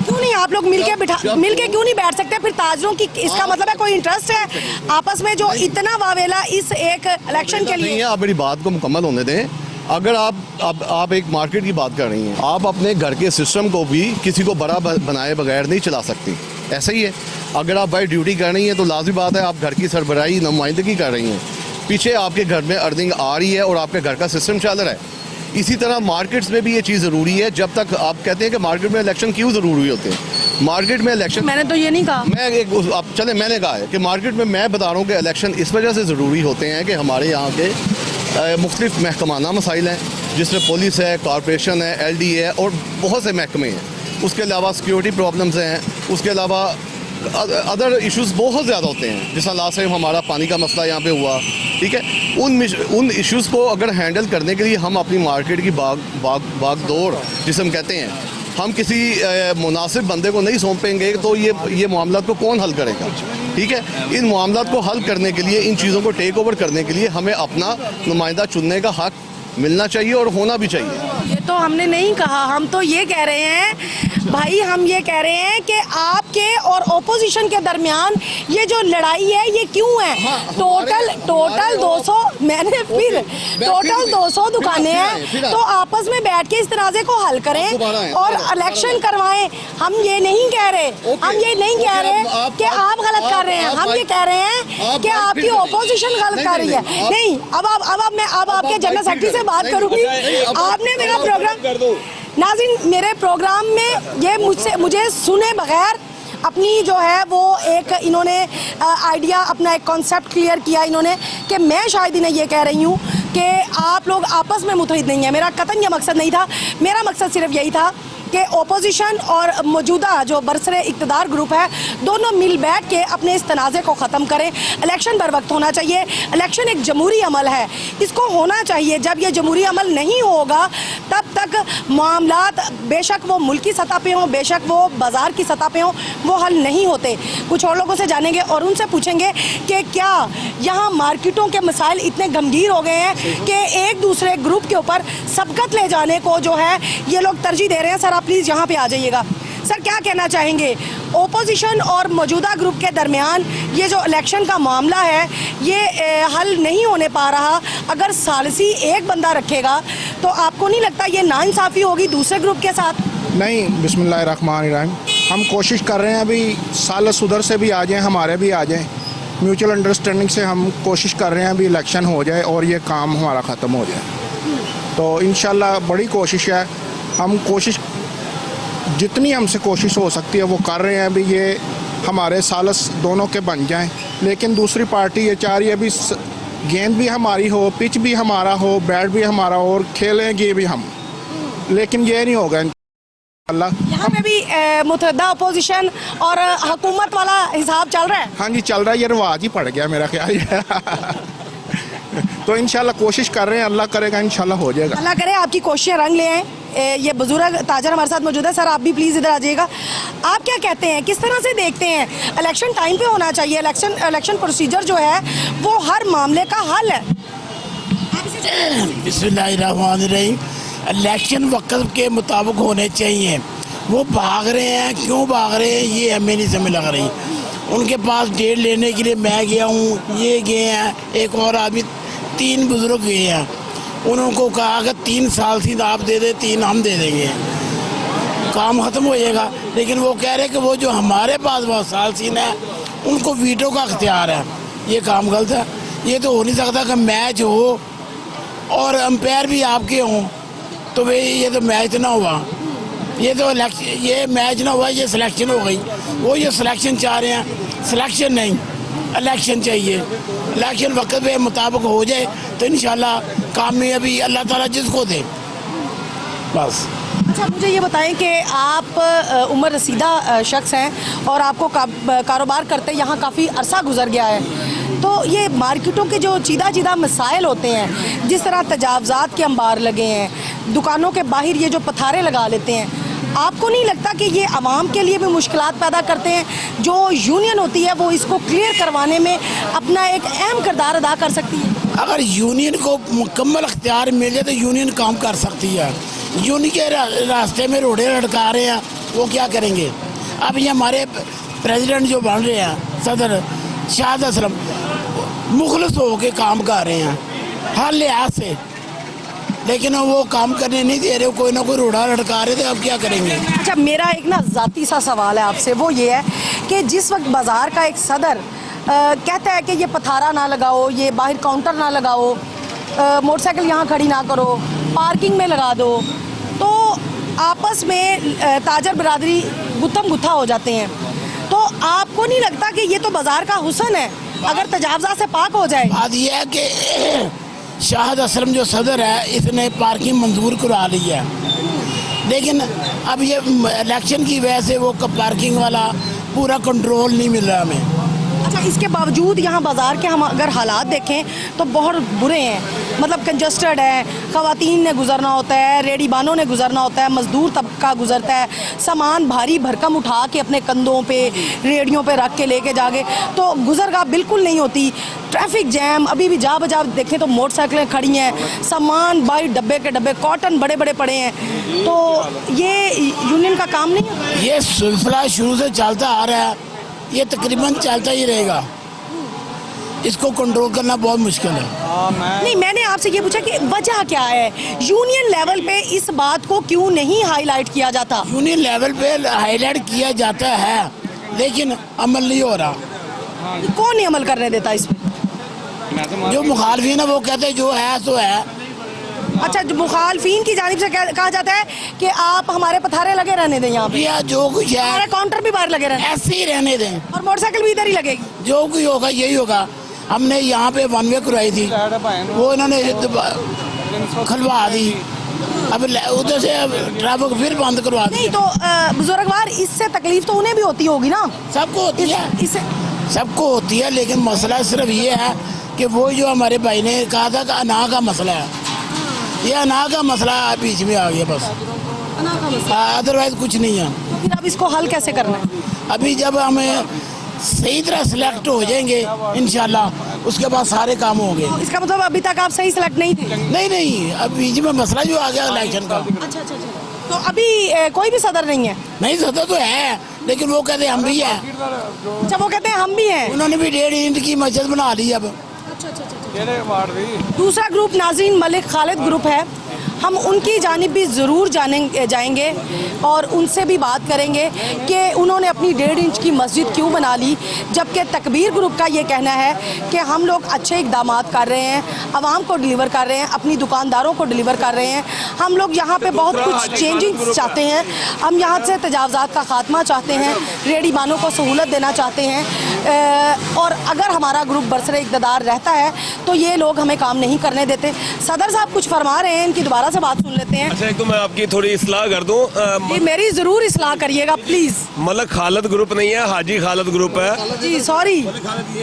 क्यों नहीं आप लोग मिलके क्यों नहीं बैठ सकते? फिर ताजरों की इसका मतलब है कोई इंटरेस्ट है आपस में जो इतना वावेला इस एक इलेक्शन के लिए? आप मेरी बात को मुकम्मल होने दें। अगर आप एक मार्केट की बात कर रही हैं, आप अपने घर के सिस्टम को भी किसी को बड़ा बनाए बगैर नहीं चला सकती। ऐसा ही है, अगर आप बाई ड्यूटी कर रही हैं तो लाजमी बात है आप घर की सरबराही नुमाइंदगी कर रही हैं, पीछे आपके घर में अर्निंग आ रही है और आपके घर का सिस्टम चल रहा है। इसी तरह मार्केट्स में भी ये चीज़ ज़रूरी है। जब तक आप कहते हैं कि मार्केट में इलेक्शन क्यों ज़रूरी होते हैं, मार्केट में इलेक्शन, मैंने तो ये नहीं कहा, मैंने कहा है कि मार्केट में मैं बता रहा हूँ कि इलेक्शन इस वजह से ज़रूरी होते हैं कि हमारे यहाँ के मुख्तलिफ महकमाना मसाइल हैं, जिसमें पुलिस है, कॉरपोरेशन है, LD है और बहुत से महकमे हैं। उसके अलावा सिक्योरिटी प्रॉब्लम्स हैं, उसके अलावा अदर इश्यूज़ बहुत ज़्यादा होते हैं। जैसा लास्ट टाइम हमारा पानी का मसला यहाँ पे हुआ, ठीक है, उन इश्यूज़ को अगर हैंडल करने के लिए हम अपनी मार्केट की बागडोर जिसे हम कहते हैं, हम किसी मुनासिब बंदे को नहीं सौंपेंगे तो ये मामला को कौन हल करेगा? ठीक है, इन मामला को हल करने के लिए, इन चीज़ों को टेक ओवर करने के लिए हमें अपना नुमाइंदा चुनने का हक मिलना चाहिए और होना भी चाहिए। ये तो हमने नहीं कहा, हम तो ये कह रहे हैं भाई, हम ये कह रहे हैं कि आपके और ओपोजिशन के दरमियान ये जो लड़ाई है ये क्यों है? टोटल 200 टोटल 200 दुकानें हैं, तो आपस में बैठ के इस तनाज़े को हल करें और इलेक्शन करवाएं। हम ये नहीं कह रहे कि आप गलत कर रहे हैं, हम ये कह रहे हैं कि आपकी ओपोजिशन गलत कर रही है। नहीं, अब आपके जनरल सेक्रेटरी से बात करूंगी। आपने मेरा प्रोग्राम कर दो नाज़रीन, मेरे प्रोग्राम में ये मुझे सुने बगैर अपनी जो है वो एक इन्होंने आइडिया, अपना एक कॉन्सेप्ट क्लियर किया इन्होंने कि मैं शायद इन्हें ये कह रही हूँ कि आप लोग आपस में मुतहिद नहीं है। मेरा कतई ये मकसद नहीं था, मेरा मकसद सिर्फ यही था कि ओपोजिशन और मौजूदा जो बरसरे इक़्तिदार ग्रुप है दोनों मिल बैठ के अपने इस तनाज़े को ख़त्म करें। इलेक्शन बर वक्त होना चाहिए। इलेक्शन एक जमहूरी अमल है, इसको होना चाहिए। जब ये जमहूरी अमल नहीं होगा तब तक मामलात, बेशक वो मुल्की सतह पे हों, बेशक वो बाज़ार की सतह पे हों, वो हल नहीं होते। कुछ और लोगों से जानेंगे और उनसे पूछेंगे कि क्या यहाँ मार्केटों के मसाइल इतने गंभीर हो गए हैं कि एक दूसरे ग्रुप के ऊपर सबकत ले जाने को जो है ये लोग तरजीह दे रहे हैं। सर आप प्लीज़ यहाँ पे आ जाइएगा। सर क्या कहना चाहेंगे, ओपोजिशन और मौजूदा ग्रुप के दरमियान ये जो इलेक्शन का मामला है ये हल नहीं होने पा रहा? अगर सालसी एक बंदा रखेगा तो आपको नहीं लगता ये नाइंसाफ़ी होगी दूसरे ग्रुप के साथ? नहीं, बिस्मिल्लाहिर्रहमानिर्रहीम। हम कोशिश कर रहे हैं अभी सालस उधर से भी आ जाएं, हमारे भी आ जाएं। म्यूचुअल अंडरस्टैंडिंग से हम कोशिश कर रहे हैं अभी इलेक्शन हो जाए और ये काम हमारा ख़त्म हो जाए। तो इंशाल्लाह बड़ी कोशिश है, हम कोशिश जितनी हमसे कोशिश हो सकती है वो कर रहे हैं। अभी ये हमारे सालस दोनों के बन जाएं, लेकिन दूसरी पार्टी ये चाह रही है अभी गेंद भी हमारी हो, पिच भी हमारा हो, बैट भी हमारा हो और खेलेंगे भी हम, लेकिन ये नहीं होगा इंशाल्लाह। यहाँ पे भी मुतहदा अपोजिशन और हुकूमत वाला हिसाब चल रहा है? हाँ जी चल रहा है, ये रिवाज ही पड़ गया मेरा ख्याल है। तो इंशाल्लाह कोशिश कर रहे हैं, अल्लाह करेगा इंशाल्लाह हो जाएगा। अल्लाह करे आपकी कोशिशें रंग ले आए। ये बुजुर्ग ताजर हमारे साथ मौजूद है। सर आप भी प्लीज़ इधर आ जाइएगा। आप क्या कहते हैं, किस तरह से देखते हैं? इलेक्शन टाइम पे होना चाहिए, इलेक्शन प्रोसीजर जो है वो हर मामले का हल है। बिस्मिल्लाहिर्रहमानिर्रहीम। इलेक्शन वक्त के मुताबिक होने चाहिए। वो भाग रहे हैं, क्यों भाग रहे हैं ये हमें नहीं समझ लग रही। उनके पास डेट लेने के लिए मैं गया हूँ, ये गए हैं, एक और आदमी, 3 बुजुर्ग गए हैं। उनको कहा कि 3 साल से आप दे दे, 3 हम दे देंगे, काम ख़त्म हो जाएगा। लेकिन वो कह रहे कि वो जो हमारे पास बहुत साल सीन है उनको वीटो का अख्तियार है। ये काम गलत है। ये तो हो नहीं सकता कि मैच हो और अंपायर भी आपके हों, तो भाई ये तो मैच ना हुआ, ये तो ये मैच ना हुआ, ये सिलेक्शन हो गई। वो ये सिलेक्शन चाह रहे हैं, सिलेक्शन नहीं इलेक्शन चाहिए। इलेक्शन वक्त पे मुताबिक हो जाए तो इंशाल्लाह कामयाबी अल्लाह ताला जिसको दे, बस। अच्छा, मुझे ये बताएं कि आप उम्र रसीदा शख्स हैं और आपको कारोबार करते यहाँ काफ़ी अरसा गुजर गया है, तो ये मार्केटों के जो चीदा मसाइल होते हैं, जिस तरह तजावज़ात के अंबार लगे हैं, दुकानों के बाहर ये जो पथारे लगा लेते हैं, आपको नहीं लगता कि ये आवाम के लिए भी मुश्किलात पैदा करते हैं? जो यूनियन होती है वो इसको क्लियर करवाने में अपना एक अहम किरदार अदा कर सकती है। अगर यूनियन को मुकम्मल अख्तियार मिल जाए तो यूनियन काम कर सकती है। यूनियन के रास्ते में रोड़े लटका रहे हैं, वो क्या करेंगे? अब ये हमारे प्रेसिडेंट जो बन रहे हैं सदर शाहद असलम, मुखलिस होकर काम कर रहे हैं हर लिहाज से, लेकिन वो काम करने नहीं दे रहे, कोई ना कोई रोड़ा लटका रहे थे, अब क्या करेंगे? अच्छा, मेरा एक ना ज़ाती सा सवाल है आपसे, वो ये है कि जिस वक्त बाज़ार का एक सदर कहता है कि ये पथारा ना लगाओ, ये बाहर काउंटर ना लगाओ, मोटरसाइकिल यहाँ खड़ी ना करो, पार्किंग में लगा दो, तो आपस में ताजर बरादरी गुत्थम गुत्था हो जाते हैं। तो आपको नहीं लगता कि ये तो बाज़ार का हुस्न है, अगर तजावज़ात से पाक हो जाए? बात यह है कि शाहद असलम जो सदर है, इसने पार्किंग मंजूर करा ली है, लेकिन अब ये इलेक्शन की वजह से वो पार्किंग वाला पूरा कंट्रोल नहीं मिल रहा हमें। अच्छा, इसके बावजूद यहाँ बाज़ार के हम अगर हालात देखें तो बहुत बुरे हैं, मतलब कंजस्टेड है, ख़वातीन ने गुजरना होता है, रेडीबानों ने गुजरना होता है, मज़दूर तबका गुजरता है, सामान भारी भरकम उठा के अपने कंधों पे रेडियों पे रख के लेके जाके, तो गुजरगाह बिल्कुल नहीं होती, ट्रैफिक जैम, अभी भी जा बजा देखें तो मोटरसाइकिलें खड़ी हैं, सामान भाई डब्बे के डब्बे कॉटन बड़े बड़े पड़े हैं, तो ये यूनियन का काम नहीं है? ये सिलसिला शुरू से चलता आ रहा है, ये तकरीबन चलता ही रहेगा, इसको कंट्रोल करना बहुत मुश्किल है। नहीं, मैंने आपसे ये पूछा कि वजह क्या है, यूनियन लेवल पे इस बात को क्यों नहीं हाईलाइट किया जाता? यूनियन लेवल पे हाईलाइट किया जाता है, लेकिन अमल नहीं हो रहा। कौन नहीं अमल करने देता इस पे? जो मुखालफिन है वो कहते हैं जो है सो है। अच्छा, जो मुखालफिन की जानिब से कहा जाता है कि आप हमारे पथारे लगे रहने दें, यहाँ पे या जो कुछ हमारे है काउंटर भी बाहर लगे रहने, ऐसे ही रहने दें, और मोटरसाइकिल भी इधर ही लगेगी। जो कुछ होगा यही होगा। हमने यहाँ पे वन वे करवाई थी, वो इन्होंने खलवा दी, अब उधर से ट्रैफिक फिर बंद करवा दी। नहीं तो बुजुर्गवार, इससे तकलीफ तो उन्हें भी होती होगी ना? सबको होती है, इससे सबको होती है, लेकिन मसला सिर्फ ये है कि वो जो हमारे भाई ने कहा था कि अना का मसला है, ये अना का मसला बीच में आ गया बस, अदरवाइज कुछ नहीं है। तो फिर अब इसको हल कैसे करना है? अभी जब हमें सही तरह सिलेक्ट हो जाएंगे इंशाल्लाह, उसके बाद सारे काम होंगे। तो इसका मतलब अभी तक आप सही सेलेक्ट नहीं थे? नहीं, अब बीच में मसला जो आ गया इलेक्शन का। अच्छा, तो अभी कोई भी सदर नहीं है? नहीं, सदर तो है, लेकिन वो कहते हैं हम भी हैं। अच्छा, वो कहते हैं हम भी हैं। उन्होंने भी 1.5 इंच की मस्जिद बना ली अब। दूसरा ग्रुप नाज़रीन मलिक खालिद ग्रुप है, हम उनकी जानिब भी ज़रूर जाएंगे और उनसे भी बात करेंगे कि उन्होंने अपनी 1.5 इंच की मस्जिद क्यों बना ली, जबकि तकबीर ग्रुप का ये कहना है कि हम लोग अच्छे इक़दामात कर रहे हैं, आवाम को डिलीवर कर रहे हैं, अपनी दुकानदारों को डिलीवर कर रहे हैं, हम लोग यहाँ पे बहुत कुछ चेंजिंग चाहते हैं, हम यहाँ से तजावज़ात का ख़ात्मा चाहते हैं, रेडीबानों को सहूलत देना चाहते हैं, और अगर हमारा ग्रुप बरसरे इक़्तिदार रहता है तो ये लोग हमें काम नहीं करने देते। सदर साहब कुछ फरमा रहे हैं, इनकी दोबारा से बात सुन लेते हैं। अच्छा, एक तो मैं आपकी थोड़ी इस्लाह कर दूं, जी मेरी ज़रूर इस्लाह करिएगा प्लीज़। मलिक खालिद ग्रुप नहीं है, हाजी खालिद ग्रुप है। जी सॉरी,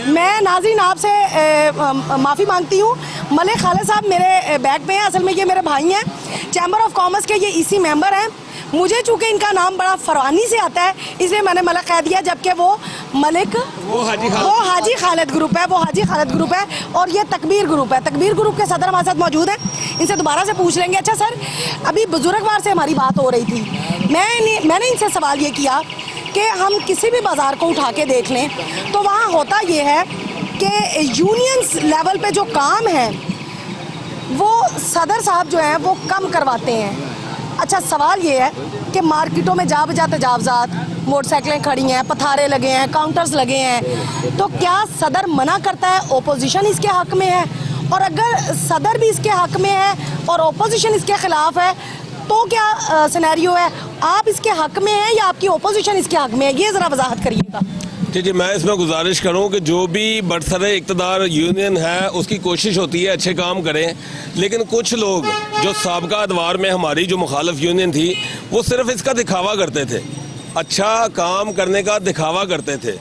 मैं नाज़रीन आपसे माफ़ी मांगती हूँ। मलिक खालिद साहब मेरे बैग में हैं, असल में ये मेरे भाई हैं, चैम्बर ऑफ कॉमर्स के ये ईसी मेंबर हैं। मुझे चूँकि इनका नाम बड़ा फरवानी से आता है इसलिए मैंने मलिक कह दिया, जबकि वो मलिक वो हाजी खालिद ग्रुप है, वो हाजी खालिद ग्रुप है, और ये तकबीर ग्रुप है। तकबीर ग्रुप के सदर हमारे साथ मौजूद हैं, इनसे दोबारा से पूछ लेंगे। अच्छा सर, अभी बुजुर्गवार से हमारी बात हो रही थी, मैंने इनसे सवाल ये किया कि हम किसी भी बाज़ार को उठा के देख लें तो वहाँ होता ये है कि यूनियंस लेवल पे जो काम है वो सदर साहब जो हैं वो कम करवाते हैं। अच्छा, सवाल ये है कि मार्केटों में जा बजा तजावज़ात, मोटरसाइकिलें खड़ी हैं, पथारे लगे हैं, काउंटर्स लगे हैं, तो क्या सदर मना करता है, ओपोजिशन इसके हक़ में है? और अगर सदर भी इसके हक़ में है और ओपोजिशन इसके ख़िलाफ़ है तो क्या सिनेरियो है? आप इसके हक़ में हैं या आपकी ओपोजिशन इसके हक़ में है? ये ज़रा वजाहत करिएगा। जी जी, मैं इसमें गुजारिश करूं कि जो भी बरसरे इक़्तिदार यूनियन है उसकी कोशिश होती है अच्छे काम करें, लेकिन कुछ लोग जो साबका अदवार में हमारी जो मुखालिफ यूनियन थी वो सिर्फ इसका दिखावा करते थे, अच्छा काम करने का दिखावा करते थे।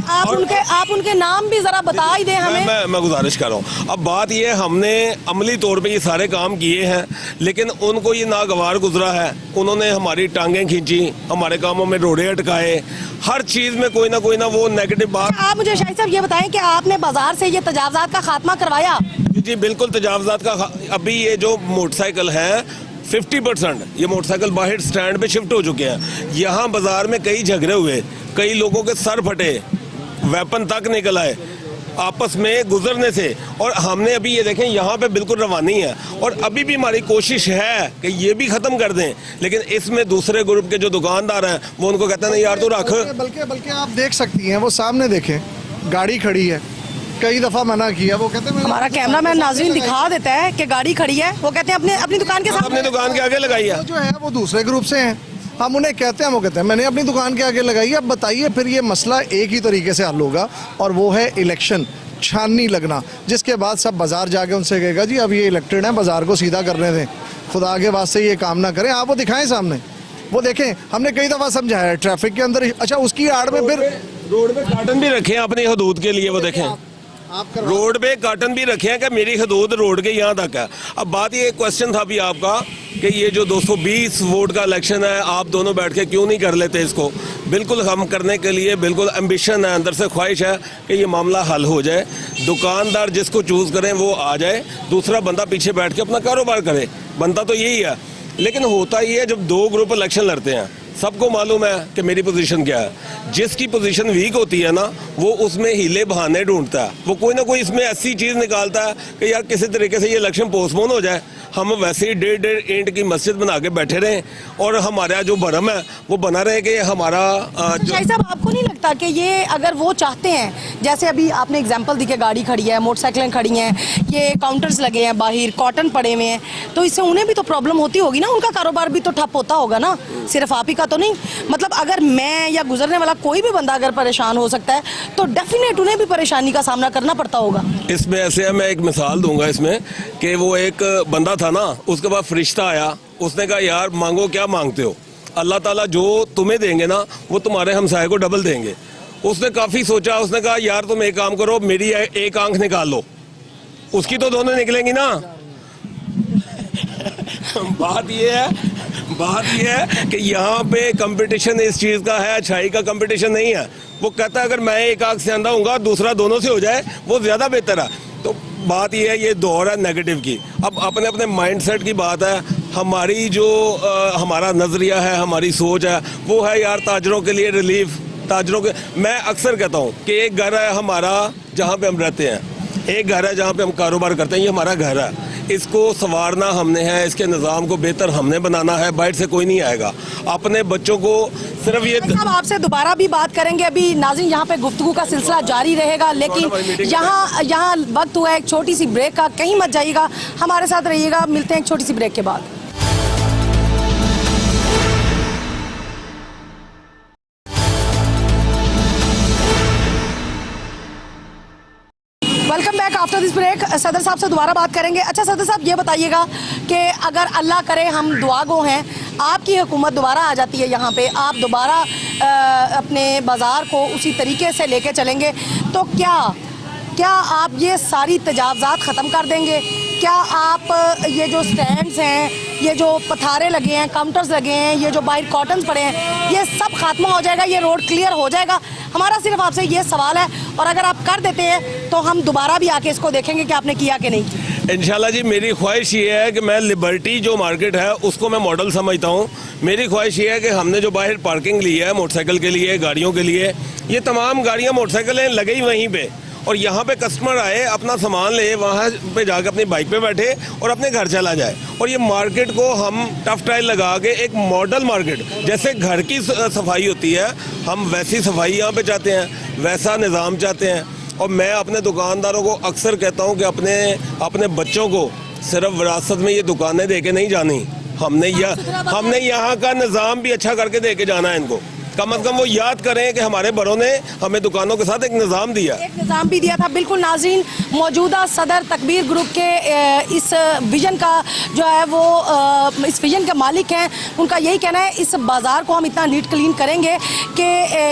आप उनके नाम भी जरा बता ही दें हमें। मैं गुजारिश कर रहा हूँ। अब बात ये, हमने अमली तौर पे ये सारे काम किए हैं, लेकिन उनको ये नागवार गुजरा है। उन्होंने हमारी टांगें खींची, हमारे कामों में रोड़े अटकाए, हर चीज़ में कोई ना वो नेगेटिव बात। आप मुझे शाहिद साहब ये बताएं कि आपने बाजार से ये तजावजात का खात्मा करवाया? जी बिल्कुल, तजावजात का अभी ये जो मोटरसाइकिल है 50% ये मोटरसाइकिल बाहर स्टैंड पे शिफ्ट हो चुके हैं। यहाँ बाजार में कई झगड़े हुए, कई लोगों के सर फटे, वेपन तक निकल आए आपस में गुजरने से, और हमने अभी ये देखें यहाँ पे बिल्कुल रवानी है, और अभी भी हमारी कोशिश है कि ये भी ख़त्म कर दें, लेकिन इसमें दूसरे ग्रुप के जो दुकानदार हैं वो उनको कहते हैं नहीं यार तू रख। बल्कि आप देख सकती हैं, वो सामने देखें, गाड़ी खड़ी है, कई दफ़ा मना किया, वो कहते हैं हमारा कैमरामैन नाज़रीन दिखा देता है कि गाड़ी खड़ी है, वो कहते हैं अपनी दुकान के सामने, अपनी दुकान के आगे लगाई है। जो है वो दूसरे ग्रुप से हैं, हम उन्हें कहते हैं, वो कहते हैं मैंने अपनी दुकान के आगे लगाई है। अब बताइए फिर ये मसला एक ही तरीके से हल होगा, और वो है इलेक्शन, छाननी लगना, जिसके बाद सब बाजार जाके उनसे कहेगा जी अब ये इलेक्टेड है, बाजार को सीधा करने दें, खुदा के वास्ते ये काम ना करें। आप वो दिखाएं सामने, वो देखें, हमने कई दफ़ा समझाया है ट्रैफिक के अंदर। अच्छा, उसकी आड़ में फिर रोड में कार्टन भी रखे हैं अपनी हदूद के लिए, वो देखें रोड पे कार्टन भी रखे हैं कि मेरी हदूद रोड के यहाँ तक है। अब बात ये क्वेश्चन था भी आपका कि ये जो 220 वोट का इलेक्शन है, आप दोनों बैठ के क्यों नहीं कर लेते इसको? बिल्कुल हम करने के लिए बिल्कुल एम्बिशन है, अंदर से ख्वाहिश है कि ये मामला हल हो जाए, दुकानदार जिसको चूज़ करें वो आ जाए, दूसरा बंदा पीछे बैठ के अपना कारोबार करे, बनता तो यही है। लेकिन होता ही है जब दो ग्रुप इलेक्शन लड़ते हैं, सबको मालूम है कि मेरी पोजीशन क्या है। जिसकी पोजीशन वीक होती है ना, वो उसमें हीले बहाने ढूंढता है, वो कोई ना कोई इसमें ऐसी चीज़ निकालता है कि यार किसी तरीके से ये इलेक्शन पोस्टपोन हो जाए, हम वैसे ही 1.5 ईंट की मस्जिद बना के बैठे रहें, और हमारा जो भरम है वो बना रहे कि हमारा शाहिद साहब, आपको नहीं लगता कि ये अगर वो चाहते हैं, जैसे अभी आपने एग्जांपल दी कि गाड़ी खड़ी है, मोटरसाइकिलें खड़ी हैं, ये काउंटर्स लगे हैं बाहर, कॉटन पड़े हुए हैं, तो इससे उन्हें भी तो प्रॉब्लम होती होगी ना, उनका कारोबार भी तो ठप होता होगा ना, सिर्फ आप ही का तो नहीं। मतलब अगर मैं या गुजरने वाला कोई भी बंदा अगर परेशान हो सकता है तो डेफिनेट उन्हें भी परेशानी का सामना करना पड़ता होगा। इसमें ऐसे है, मैं एक मिसाल दूंगा इसमें कि वो एक बंदा था ना, उसके बाद फरिश्ता आया, उसने कहा यार मांगो क्या मांगते हो, अल्लाह ताला जो तुम्हें देंगे ना वो तुम्हारे हमसाये को डबल देंगे। उसने काफ़ी सोचा, उसने कहा यार तुम एक काम करो, मेरी एक आंख निकाल लो, उसकी तो दोनों निकलेंगी ना। बात ये है कि यहाँ पे कंपटीशन इस चीज़ का है, अच्छाई का कंपटीशन नहीं है। वो कहता है अगर मैं एक आंख से अंधा हूँगा, दूसरा दोनों से हो जाए, वो ज़्यादा बेहतर है। तो बात ये है, ये दौर है नेगेटिव की। अब अपने अपने माइंडसेट की बात है, हमारी जो हमारा नज़रिया है, हमारी सोच है, वो है यार ताजरों के लिए रिलीफ, ताजरों के। मैं अक्सर कहता हूँ कि एक घर है हमारा जहाँ पे हम रहते हैं, एक घर है जहाँ पे हम कारोबार करते हैं, ये हमारा घर है, इसको संवारना हमने है, इसके निज़ाम को बेहतर हमने बनाना है, बाहर से कोई नहीं आएगा। अपने बच्चों को सिर्फ ये अब आपसे दोबारा भी बात करेंगे, अभी नाज़रीन यहाँ पे गुफ्तगू का सिलसिला जारी रहेगा, लेकिन यहाँ वक्त हुआ है एक छोटी सी ब्रेक का, कहीं मत जाइएगा, हमारे साथ रहिएगा, मिलते हैं एक छोटी सी ब्रेक के बाद। Welcome back after this break. सदर साहब से दोबारा बात करेंगे। अच्छा सदर साहब, ये बताइएगा कि अगर अल्लाह करे हम दुआ गो हैं, आपकी हुकूमत दोबारा आ जाती है यहाँ पे, आप दोबारा अपने बाज़ार को उसी तरीके से लेके चलेंगे, तो क्या आप ये सारी तजावज़ात ख़त्म कर देंगे? क्या आप ये जो स्टैंड्स हैं, ये जो पथारे लगे हैं, काउंटर्स लगे हैं, ये जो बाहर कॉटन पड़े हैं, ये सब खात्मा हो जाएगा, ये रोड क्लियर हो जाएगा? हमारा सिर्फ आपसे ये सवाल है, और अगर आप कर देते हैं तो हम दोबारा भी आके इसको देखेंगे कि आपने किया कि नहीं। इंशाल्लाह जी, मेरी ख्वाहिश ये है कि मैं लिबर्टी जो मार्केट है उसको मैं मॉडल समझता हूँ। मेरी ख्वाहिश ये है कि हमने जो बाहर पार्किंग ली है मोटरसाइकिल के लिए, गाड़ियों के लिए, ये तमाम गाड़ियाँ मोटरसाइकिलें लगई वहीं पे, और यहाँ पे कस्टमर आए, अपना सामान ले, वहाँ पे जाकर अपनी बाइक पे बैठे और अपने घर चला जाए। और ये मार्केट को हम टफ टाइल लगा के एक मॉडल मार्केट, जैसे घर की सफाई होती है, हम वैसी सफाई यहाँ पे चाहते हैं, वैसा निज़ाम चाहते हैं। और मैं अपने दुकानदारों को अक्सर कहता हूँ कि अपने बच्चों को सिर्फ विरासत में ये दुकानें दे के नहीं जानी, हमने यहाँ का निज़ाम भी अच्छा करके दे के जाना है इनको। कम से कम वो याद करें कि हमारे बड़ों ने हमें दुकानों के साथ एक निज़ाम दिया। एक निज़ाम भी दिया था। बिल्कुल नाज़रीन, मौजूदा सदर तकबीर ग्रुप के इस विजन का जो है वो इस विजन के मालिक हैं। उनका यही कहना है इस बाज़ार को हम इतना नीट क्लीन करेंगे कि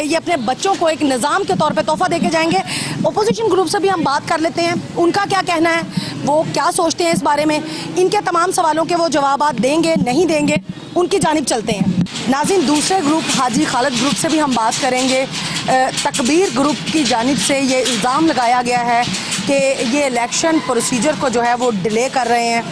ये अपने बच्चों को एक निज़ाम के तौर पे तोहफ़ा देके जाएंगे। ओपोजिशन ग्रुप से भी हम बात कर लेते हैं, उनका क्या कहना है, वो क्या सोचते हैं इस बारे में। इनके तमाम सवालों के वो जवाब देंगे नहीं देंगे, उनकी जानिब चलते हैं। नाज़रीन, दूसरे ग्रुप हाजी खालिद ग्रुप से भी हम बात करेंगे। तकबीर ग्रुप की जानिब से ये इल्ज़ाम लगाया गया है कि ये इलेक्शन प्रोसीजर को जो है वो डिले कर रहे हैं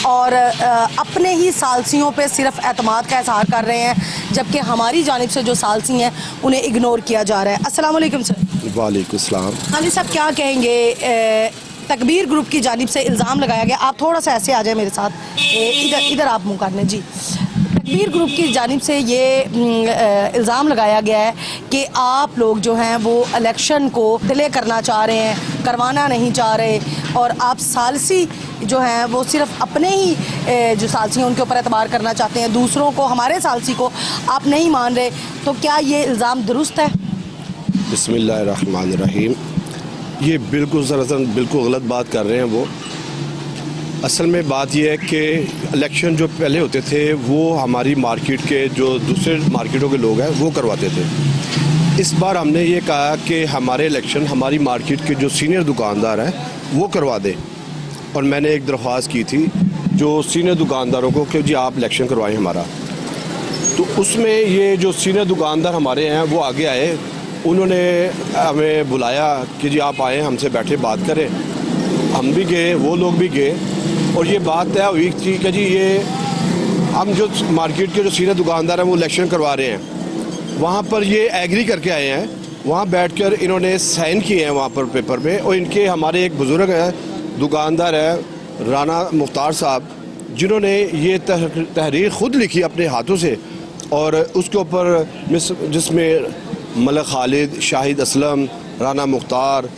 और अपने ही सालसियों पे सिर्फ एतमाद का इजहार कर रहे हैं, जबकि हमारी जानिब से जो सालसी हैं उन्हें इग्नोर किया जा रहा है। अस्सलाम वालेकुम सर। वालेकुम सलाम। खालिद साहब, क्या कहेंगे? तकबीर ग्रुप की जानिब से इल्ज़ाम लगाया गया, आप थोड़ा सा ऐसे आ जाए मेरे साथ, इधर आप मुँह करने जी। तकबीर ग्रुप की जानिब से ये इल्ज़ाम लगाया गया है कि आप लोग जो हैं वो इलेक्शन को डिले करना चाह रहे हैं, करवाना नहीं चाह रहे, और आप सालसी जो हैं वो सिर्फ अपने ही जो सालसी हैं उनके ऊपर एतबार करना चाहते हैं, दूसरों को, हमारे सालसी को आप नहीं मान रहे। तो क्या ये इल्ज़ाम दुरुस्त है? बिस्मिल्लाहिर्रहमानिर्रहीम। ये बिल्कुल सरासर बिल्कुल गलत बात कर रहे हैं वो। असल में बात यह है कि इलेक्शन जो पहले होते थे वो हमारी मार्केट के जो दूसरे मार्केटों के लोग हैं वो करवाते थे। इस बार हमने ये कहा कि हमारे इलेक्शन हमारी मार्केट के जो सीनियर दुकानदार हैं वो करवा दें, और मैंने एक दरख्वास्त की थी जो सीनियर दुकानदारों को कि जी आप इलेक्शन करवाएं हमारा। तो उसमें ये जो सीनियर दुकानदार हमारे हैं वो आगे आए, उन्होंने हमें बुलाया कि जी आप आएँ, हमसे बैठे बात करें। हम भी गए, वो लोग भी गए, और ये बात तय हुई थी कि जी ये हम जो मार्केट के जो सीनियर दुकानदार हैं वो इलेक्शन करवा रहे हैं। वहाँ पर ये एग्री करके आए हैं, वहाँ बैठकर इन्होंने साइन किए हैं वहाँ पर पेपर पे। और इनके हमारे एक बुज़ुर्ग हैं, दुकानदार है राना मुख्तार साहब, जिन्होंने ये तहरीर ख़ुद लिखी अपने हाथों से, और उसके ऊपर जिसमें मलिक खालिद, शाहिद असलम, राना मुख्तार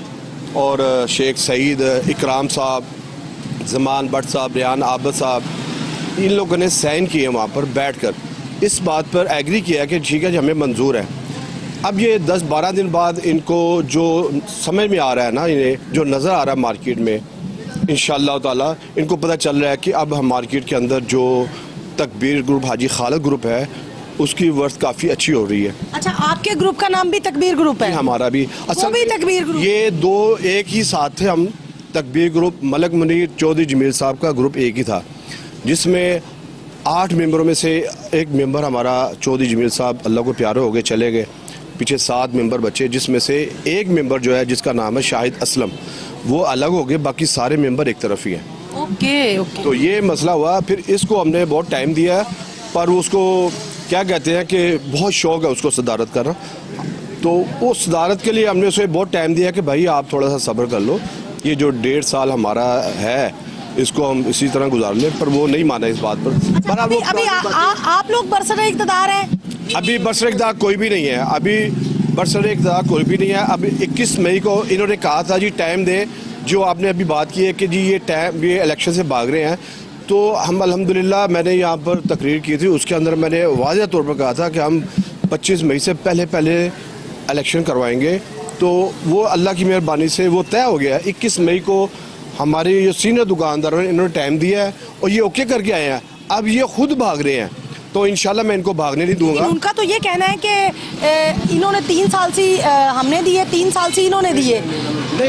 और शेख सईद, इकराम साहब, जमान भट्ट साहब, रेहान आबद साहब, इन लोगों ने साइन किए वहाँ पर बैठकर, इस बात पर एग्री किया कि ठीक है जी हमें मंजूर है। अब ये 10-12 दिन बाद इनको जो समझ में आ रहा है ना, इन्हें जो नज़र आ रहा है मार्केट में, इंशाअल्लाह ताला इनको पता चल रहा है कि अब हम मार्केट के अंदर जो तकबीर ग्रुप हाजी खालिद ग्रुप है उसकी वर्थ काफ़ी अच्छी हो रही है। अच्छा, आपके ग्रुप का नाम भी तकबीर ग्रुप है? हमारा भी असल भी तकबीर ग्रुप। ये दो एक ही साथ थे हम। तकबीर ग्रुप मलिक मुनीर चौधरी जमील साहब का ग्रुप एक ही था, जिसमें 8 मेंबरों में से एक मेंबर हमारा चौधरी जमील साहब अल्लाह को प्यारे हो गए, चले गए। पीछे 7 मेंबर बचे, जिसमें से एक मेंबर जो है जिसका नाम है शाहिद असलम, वो अलग हो गए, बाकी सारे मेंबर एक तरफ ही हैं। ओके। तो ये मसला हुआ। फिर इसको हमने बहुत टाइम दिया, पर उसको क्या कहते हैं कि बहुत शौक़ है उसको सदारत करना, तो वो सदारत के लिए हमने उसे बहुत टाइम दिया कि भाई आप थोड़ा सा सब्र कर लो, ये जो 1.5 साल हमारा है इसको हम इसी तरह गुजार लें, पर वो नहीं माना इस बात पर। अच्छा, अभी आप लोग बरसरे इक़्तिदार हैं? अभी बरसरे इक़्तिदार कोई भी नहीं है, अभी बरसरे इक़्तिदार कोई भी नहीं है। अभी 21 मई को इन्होंने कहा था जी टाइम दे, जो आपने अभी बात की है कि जी ये टाइम, ये इलेक्शन से भाग रहे हैं, तो हम अल्हम्दुलिल्लाह मैंने यहाँ पर तकरीर की थी, उसके अंदर मैंने वाज़ेह तौर पर कहा था कि हम 25 मई से पहले इलेक्शन करवाएंगे। तो वो अल्लाह की मेहरबानी से वो तय हो गया है। 21 मई को हमारे जो सीनियर दुकानदारों ने इन्होंने टाइम दिया है और ये ओके करके आए हैं। अब ये खुद भाग रहे हैं, तो इंशाल्लाह मैं इनको भागने नहीं दूंगा। उनका तो ये कहना है कि इन्होंने 3 साल से हमने दिए, 3 साल से इन्होंने दिए,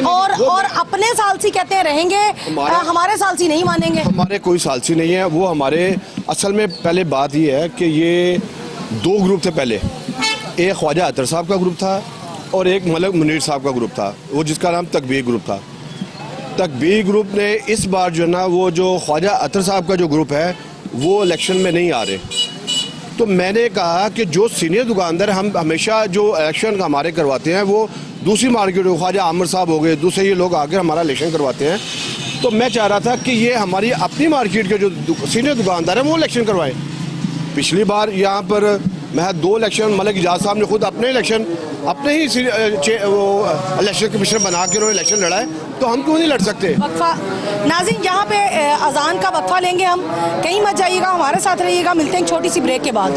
और अपने सालसी कहते हैं रहेंगे, हमारे सालसी नहीं मानेंगे। हमारे कोई सालसी नहीं है, वो हमारे असल में पहले बात ये है कि ये 2 ग्रुप थे पहले। एक ख्वाजा अतर साहब का ग्रुप था और एक मलिक मुनीर साहब का ग्रुप था, वो जिसका नाम तकबीर ग्रुप था। तकबीर ग्रुप ने इस बार जो है ना, वो जो ख्वाजा अतर साहब का जो ग्रुप है वो इलेक्शन में नहीं आ रहे। तो मैंने कहा कि जो सीनियर दुकानदार हम हमेशा जो इलेक्शन हमारे करवाते हैं वो दूसरी मार्केट, ख्वाजा आमिर साहब हो गए, दूसरे ये लोग आकर हमारा इलेक्शन करवाते हैं, तो मैं चाह रहा था कि ये हमारी अपनी मार्केट के जो सीनियर दुकानदार हैं वो इलेक्शन करवाएं। पिछली बार यहाँ पर मैं 2 इलेक्शन मलिक इजाज साहब ने खुद अपने इलेक्शन अपने ही वो इलेक्शन कमिश्नर बना के उन्होंने इलेक्शन लड़ा है, तो हम क्यों नहीं लड़ सकते। वक्फा नाज़रीन, यहाँ पे अजान का वक्फा लेंगे हम, कहीं मत जाइएगा, हमारे साथ रहिएगा। मिलते हैं एक छोटी सी ब्रेक के बाद।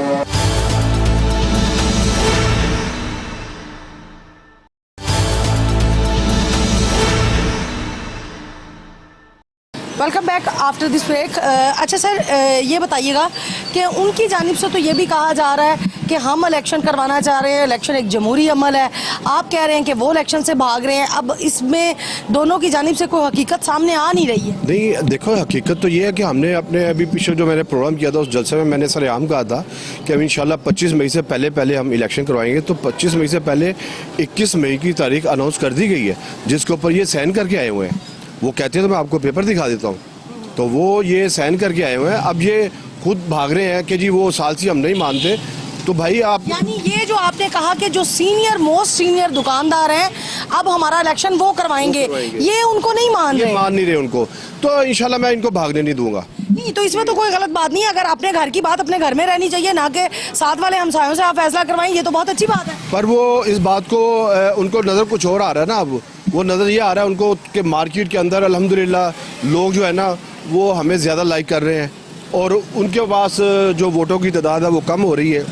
Welcome back after this break. अच्छा सर, ये बताइएगा कि उनकी जानिब से तो ये भी कहा जा रहा है कि हम इलेक्शन करवाना चाह रहे हैं, इलेक्शन एक जमहूरी अमल है, आप कह रहे हैं कि वो इलेक्शन से भाग रहे हैं। अब इसमें दोनों की जानिब से कोई हकीकत सामने आ नहीं रही है। नहीं, देखो हकीकत तो ये है कि हमने अपने अभी पीछे जो मैंने प्रोग्राम किया था उस जलसे में मैंने सरेआम कहा था कि अब इंशाल्लाह 25 मई से पहले हम इलेक्शन करवाएंगे। तो 25 मई से पहले 21 मई की तारीख अनाउंस कर दी गई है, जिसके ऊपर ये साइन करके आए हुए हैं। वो कहते हैं तो मैं आपको पेपर दिखा देता हूँ, तो वो ये साइन करके आए हुए हैं। अब ये खुद भाग रहे हैं कि जी वो सालसी हम नहीं मानते। तो भाई आप, यानी ये जो आपने कहा कि जो मोस्ट सीनियर दुकानदार हैं अब हमारा इलेक्शन वो करवाएंगे, ये उनको नहीं मान रहे। मान नहीं रहे उनको, तो इंशाल्लाह मैं इनको भागने नहीं दूंगा। नहीं, तो इसमें तो कोई गलत बात नहीं है। अगर अपने घर की बात अपने घर में रहनी चाहिए, ना कि साथ वाले हमसायों से आप फैसला करवाएं, ये तो बहुत अच्छी बात है। पर वो इस बात को उनको नज़र कुछ और आ रहा है ना। अब वो नज़र ये आ रहा है उनको कि मार्केट के अंदर अल्हम्दुलिल्लाह लोग जो है ना वो हमें ज़्यादा लाइक कर रहे हैं और उनके पास जो वोटों की तादाद है वो कम हो रही है,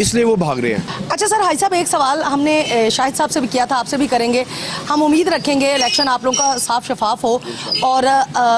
इसलिए वो भाग रहे हैं। अच्छा सर, हाई साहब एक सवाल हमने शाहिद साहब से भी किया था, आपसे भी करेंगे। हम उम्मीद रखेंगे इलेक्शन आप लोगों का साफ शफाफ हो और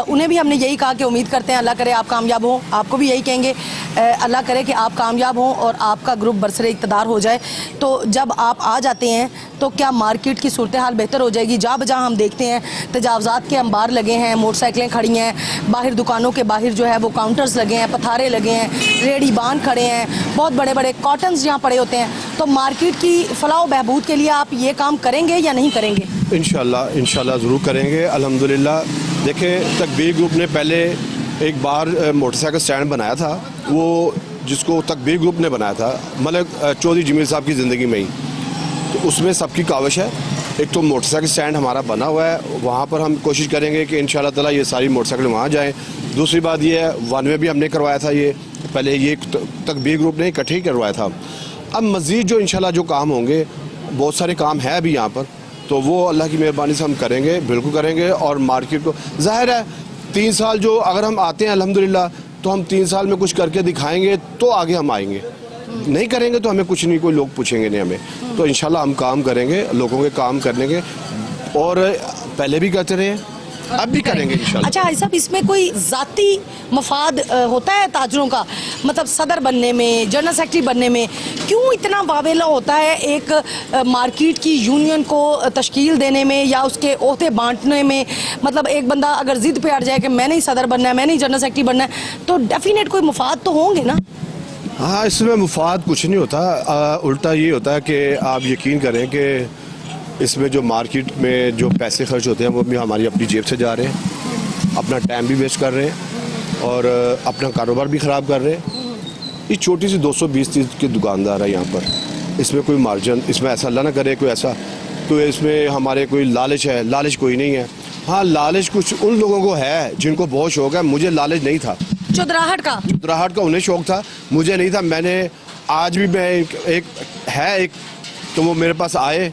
उन्हें भी हमने यही कहा कि उम्मीद करते हैं अल्लाह करे आप कामयाब हो। आपको भी यही कहेंगे अल्लाह करे कि आप कामयाब हो और आपका ग्रुप बरसरे इक़्तिदार हो जाए। तो जब आप आ जाते हैं तो क्या मार्केट की सूरत हाल बेहतर हो जाएगी? जहाँ बजहाँ हम देखते हैं तजावज़ात के अंबार लगे हैं, मोटरसाइकिलें खड़ी हैं, बाहर दुकानों के बाहर जो है वो काउंटर्स लगे हैं, पथारे लगे हैं, रेडी बान खड़े हैं, बहुत बड़े बड़े कॉटन्स यहाँ पड़े होते हैं। तो मार्केट की फलाह बहबूद के लिए आप ये काम करेंगे या नहीं करेंगे? इंशाल्लाह ज़रूर करेंगे अल्हम्दुलिल्लाह। देखें, तकबीर ग्रुप ने पहले एक बार मोटरसाइकिल स्टैंड बनाया था, वो जिसको तकबीर ग्रुप ने बनाया था मतलब चौधरी जमील साहब की ज़िंदगी में ही। तो उसमें सबकी काविश है। एक तो मोटरसाइकिल स्टैंड हमारा बना हुआ है, वहाँ पर हम कोशिश करेंगे कि इंशाल्लाह ताला ये सारी मोटरसाइकिल वहाँ जाएँ। दूसरी बात ये है, वन वे भी हमने करवाया था, ये पहले ये तकबीर ग्रुप ने इकट्ठे ही करवाया था। अब मज़ीद जो इंशाल्लाह जो काम होंगे, बहुत सारे काम है अभी यहाँ पर, तो वो अल्लाह की मेहरबानी से हम करेंगे, बिल्कुल करेंगे। और मार्केट को ज़ाहिर है 3 साल जो अगर हम आते हैं अल्हम्दुलिल्लाह, तो हम 3 साल में कुछ करके दिखाएंगे तो आगे हम आएंगे। नहीं करेंगे तो हमें कुछ नहीं, कोई लोग पूछेंगे नहीं हमें। तो इंशाल्लाह हम काम करेंगे, लोगों के काम करने के, और पहले भी करते रहे, अब भी करेंगे इंशाल्लाह। अच्छा भाई साहब, इसमें कोई ज़ाती मफाद होता है ताजरों का? मतलब सदर बनने में, जनरल सेक्रेटरी बनने में क्यों इतना वावेला होता है एक मार्केट की यूनियन को तश्कील देने में या उसके ओहदे बांटने में? मतलब एक बंदा अगर ज़िद पे अड़ जाए कि मैंने ही सदर बनना है, मैंने ही जनरल सेक्रेटरी बनना है, तो डेफिनेट कोई मुफाद तो होंगे ना? हाँ, इसमें मुफाद कुछ नहीं होता, उल्टा ये होता है कि आप यकीन करें कि इसमें जो मार्केट में जो पैसे खर्च होते हैं वो भी हमारी अपनी जेब से जा रहे हैं, अपना टाइम भी वेस्ट कर रहे हैं और अपना कारोबार भी ख़राब कर रहे हैं। ये छोटी सी 220-30 के दुकानदार है यहाँ पर, इसमें कोई मार्जिन, इसमें ऐसा अल्लाह ना करे कोई ऐसा, तो इसमें हमारे कोई लालच है? लालच कोई नहीं है। हाँ, लालच कुछ उन लोगों को है जिनको बहुत शौक है, मुझे लालच नहीं था। चुदराहट का उन्हें शौक था, मुझे नहीं था। मैंने आज भी मैं एक तो वो मेरे पास आए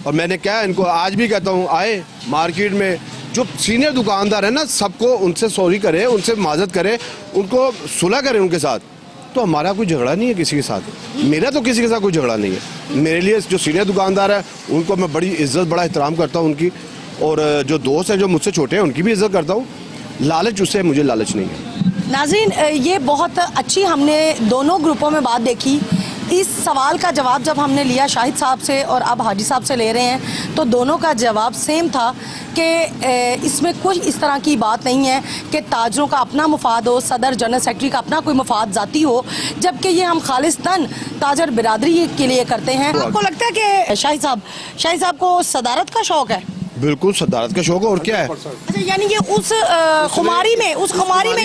और मैंने क्या इनको आज भी कहता हूँ, आए मार्केट में जो सीनियर दुकानदार है ना, सबको उनसे सॉरी करें, उनसे माजत करें, उनको सुलह करें उनके साथ। तो हमारा कोई झगड़ा नहीं है किसी के साथ, मेरा तो किसी के साथ कोई झगड़ा नहीं है। मेरे लिए जो सीनियर दुकानदार है उनको मैं बड़ी इज्जत, बड़ा एहतराम करता हूँ उनकी, और जो दोस्त हैं जो मुझसे छोटे हैं उनकी भी इज्जत करता हूँ। लालच उससे मुझे लालच नहीं है। नाज़रीन, ये बहुत अच्छी हमने दोनों ग्रुपों में बात देखी। इस सवाल का जवाब जब हमने लिया शाहिद साहब से और अब हाजी साहब से ले रहे हैं, तो दोनों का जवाब सेम था कि इसमें कुछ इस तरह की बात नहीं है कि ताजरों का अपना मुफाद हो, सदर जनरल सेक्रेटरी का अपना कोई मुफाद ज़ाती हो, जबकि ये हम खालिस्तान ताजर बिरादरी के लिए करते हैं। आपको लगता है कि शाहिद साहब को सदारत का शौक़ है? बिल्कुल सदारत का शौक है, और क्या है। अच्छा, यानी ये उस खुमारी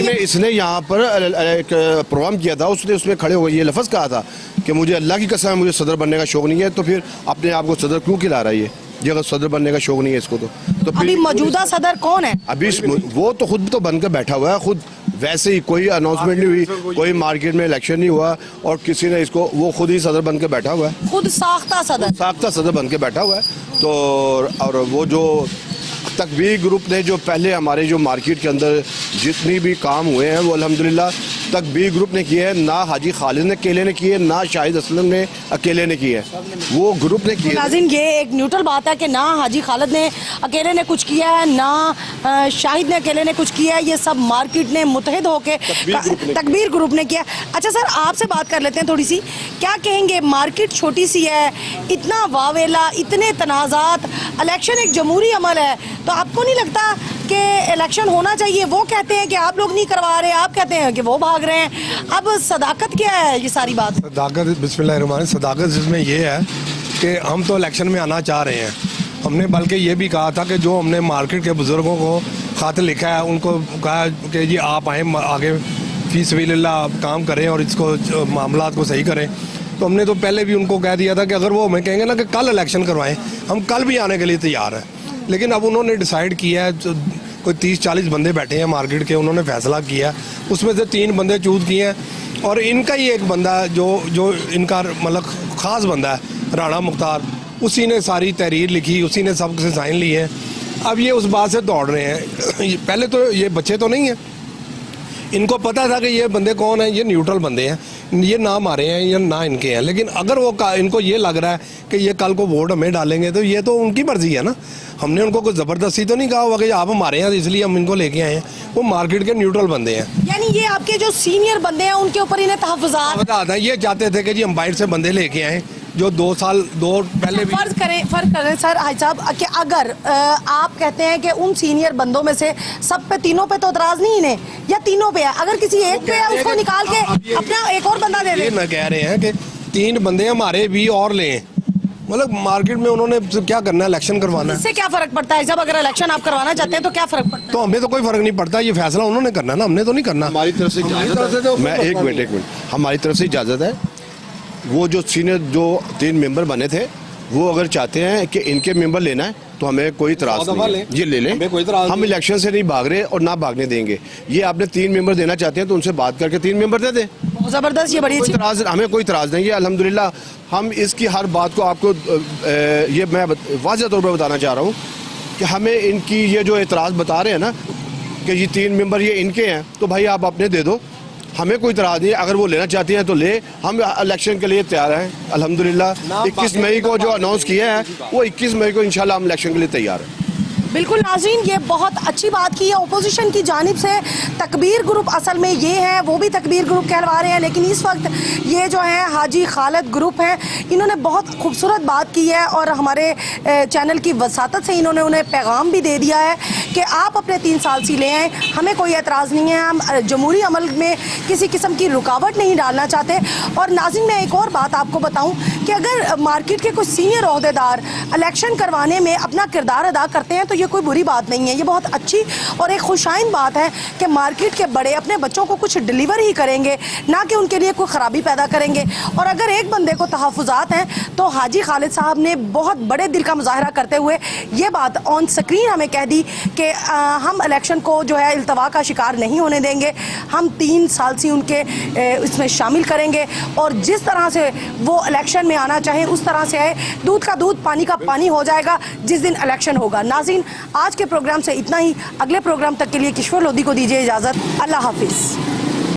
में इसने यहाँ पर एक प्रोग्राम किया था, उसमें खड़े हो गए ये लफ्ज़ कहा था कि मुझे अल्लाह की कसम है मुझे सदर बनने का शौक नहीं है। तो फिर अपने आप को सदर क्यों खिला रहा है ये अगर सदर बनने का शौक नहीं है इसको? तो अभी मौजूदा सदर कौन है? अभी वो तो खुद तो बनकर बैठा हुआ है, खुद वैसे ही कोई अनाउंसमेंट नहीं हुई, कोई मार्केट में इलेक्शन नहीं हुआ और किसी ने इसको, वो खुद ही सदर बनकर बैठा हुआ है, खुद साख्ता सदर बनकर बैठा हुआ है। तो और वो जो तकबीर ग्रुप ने जो पहले हमारे जो मार्केट के अंदर जितनी भी काम हुए हैं वो अल्हम्दुलिल्लाह तकबीर ग्रुप ने किए हैं, ना हाजी खालिद ने अकेले ने किए, ना शाहिद असलम ने अकेले ने किए, वो ग्रुप ने किए। नाज़रीन, ये एक न्यूट्रल बात है कि ना हाजी खालिद ने अकेले ने कुछ किया है, ना शाहिद ने अकेले ने कुछ किया है, ये सब मार्केट ने मुतहद होकर तकबीर ग्रुप ने किया। अच्छा सर, आपसे बात कर लेते हैं थोड़ी सी, क्या कहेंगे, मार्केट छोटी सी है, इतना वावेला, इतने तनाज़ात, इलेक्शन एक जमहूरी अमल है, तो आपको नहीं लगता कि इलेक्शन होना चाहिए? वो कहते हैं कि आप लोग नहीं करवा रहे, आप कहते हैं कि वो भाग रहे हैं, अब सदाकत क्या है ये सारी बात? सदाकत, बिस्मिल्लाहिर्रहमानिर्रहीम, सदाकत जिसमें ये है कि हम तो इलेक्शन में आना चाह रहे हैं। हमने बल्कि ये भी कहा था कि जो हमने मार्केट के बुज़ुर्गों को ख़त लिखा है उनको कहा कि जी आप आएँ आगे फी सबिलिल्लाह काम करें और इसको मामलात को सही करें। तो हमने तो पहले भी उनको कह दिया था कि अगर वो हमें कहेंगे ना कि कल इलेक्शन करवाएं, हम कल भी आने के लिए तैयार हैं। लेकिन अब उन्होंने डिसाइड किया है, कोई 30-40 बंदे बैठे हैं मार्केट के, उन्होंने फैसला किया, उसमें से 3 बंदे चूज़ किए हैं और इनका ही एक बंदा जो इनका मतलब ख़ास बंदा है, राणा मुख्तार, उसी ने सारी तहरीर लिखी, उसी ने सबसे साइन लिए हैं। अब ये उस बात से दौड़ रहे हैं। पहले तो ये बच्चे तो नहीं हैं, इनको पता था कि ये बंदे कौन हैं, ये न्यूट्रल बंदे हैं, ये ना हमारे हैं या ना इनके हैं। लेकिन अगर वो इनको ये लग रहा है कि ये कल को वोट हमें डालेंगे तो ये तो उनकी मर्जी है ना। हमने उनको कोई ज़बरदस्ती तो नहीं कहा होगा कि आप हमारे हैं इसलिए हम इनको लेके आए हैं। वो मार्केट के न्यूट्रल बंदे हैं। यानी ये आपके जो सीनियर बंदे हैं उनके ऊपर इन्हें तहफ़्फ़ुज़ात, ये चाहते थे कि जी हम बाहर से बंदे लेके आए जो 2 साल पहले भी। फर्ज करें सर हाजी साहब कि अगर आप कहते हैं कि उन सीनियर बंदों में से सब पे, तीनों पे तो एतराज़ नहीं इन्हें, या तीनों पे है, अगर किसी एक पे है उसको निकाल के अपना एक और बंदा दे दे। मैं कह रहे हैं कि 3 बंदे हमारे भी और लें, मतलब मार्केट में उन्होंने क्या करना है, इलेक्शन करवाना है। इससे क्या फ़र्क पड़ता है जब अगर इलेक्शन आप करवाना चाहते हैं तो क्या फ़र्क पड़ता है? तो हमें तो कोई फ़र्क नहीं पड़ता, ये फैसला उन्होंने करना है ना, हमने तो नहीं करना। हमारी तरफ से इजाज़त है। मैं एक मिनट, हमारी तरफ से इजाज़त है। वो जो सीनियर जो 3 मेंबर बने थे, वो अगर चाहते हैं कि इनके मेंबर लेना है तो हमें कोई इतराज़ नहीं है, ये ले लें। हम इलेक्शन से नहीं भाग रहे और ना भागने देंगे। ये आपने 3 मेंबर देना चाहते हैं तो उनसे बात करके 3 मेंबर दे दें। ज़बरदस्त, ये बड़ी अच्छी इतराज़, हमें कोई इतराज़ नहीं है। अल्हम्दुलिल्लाह हम इसकी हर बात को आपको ये मैं वाज़ेह तौर पर बताना चाह रहा हूँ कि हमें इनकी ये जो इतराज़ बता रहे हैं ना कि ये 3 मेंबर ये इनके हैं, तो भाई आप अपने दे दो, हमें कोई इतराज़ नहीं है। अगर वो लेना चाहती हैं तो ले, हम इलेक्शन के लिए तैयार हैं। अल्हम्दुलिल्लाह 21 मई को जो अनाउंस किया है वो 21 मई को इंशाल्लाह हम इलेक्शन के लिए तैयार हैं। बिल्कुल नाज़रीन, ये बहुत अच्छी बात की है ओपोजिशन की जानिब से। तकबीर ग्रुप असल में ये है, वो भी तकबीर ग्रुप कहलवा रहे हैं, लेकिन इस वक्त ये जो है हाजी खालिद ग्रुप हैं, इन्होंने बहुत खूबसूरत बात की है और हमारे चैनल की वसातत से इन्होंने उन्हें पैगाम भी दे दिया है कि आप अपने 3 साल सी ले आएँ, हमें कोई एतराज़ नहीं है, हम जमहूरी अमल में किसी किस्म की रुकावट नहीं डालना चाहते। और नाज़रीन, मैं एक और बात आपको बताऊँ कि अगर मार्केट के कुछ सीनियर ओहदेदार इलेक्शन करवाने में अपना किरदार अदा करते हैं तो ये कोई बुरी बात नहीं है, ये बहुत अच्छी और एक खुशाइन बात है कि मार्केट के बड़े अपने बच्चों को कुछ डिलीवर ही करेंगे, ना कि उनके लिए कोई ख़राबी पैदा करेंगे। और अगर एक बंदे को तहफ़्फ़ुज़ात हैं तो हाजी खालिद साहब ने बहुत बड़े दिल का मुजाहरा करते हुए ये बात ऑन स्क्रीन हमें कह दी कि हम इलेक्शन को जो है इल्तवा का शिकार नहीं होने देंगे, हम 3 साल से उनके इसमें शामिल करेंगे और जिस तरह से वो इलेक्शन में आना चाहें उस तरह से आए, दूध का दूध पानी का पानी हो जाएगा जिस दिन इलेक्शन होगा। नाज़रीन, आज के प्रोग्राम से इतना ही। अगले प्रोग्राम तक के लिए किश्वर लोधी को दीजिए इजाज़त। अल्लाह हाफिज़।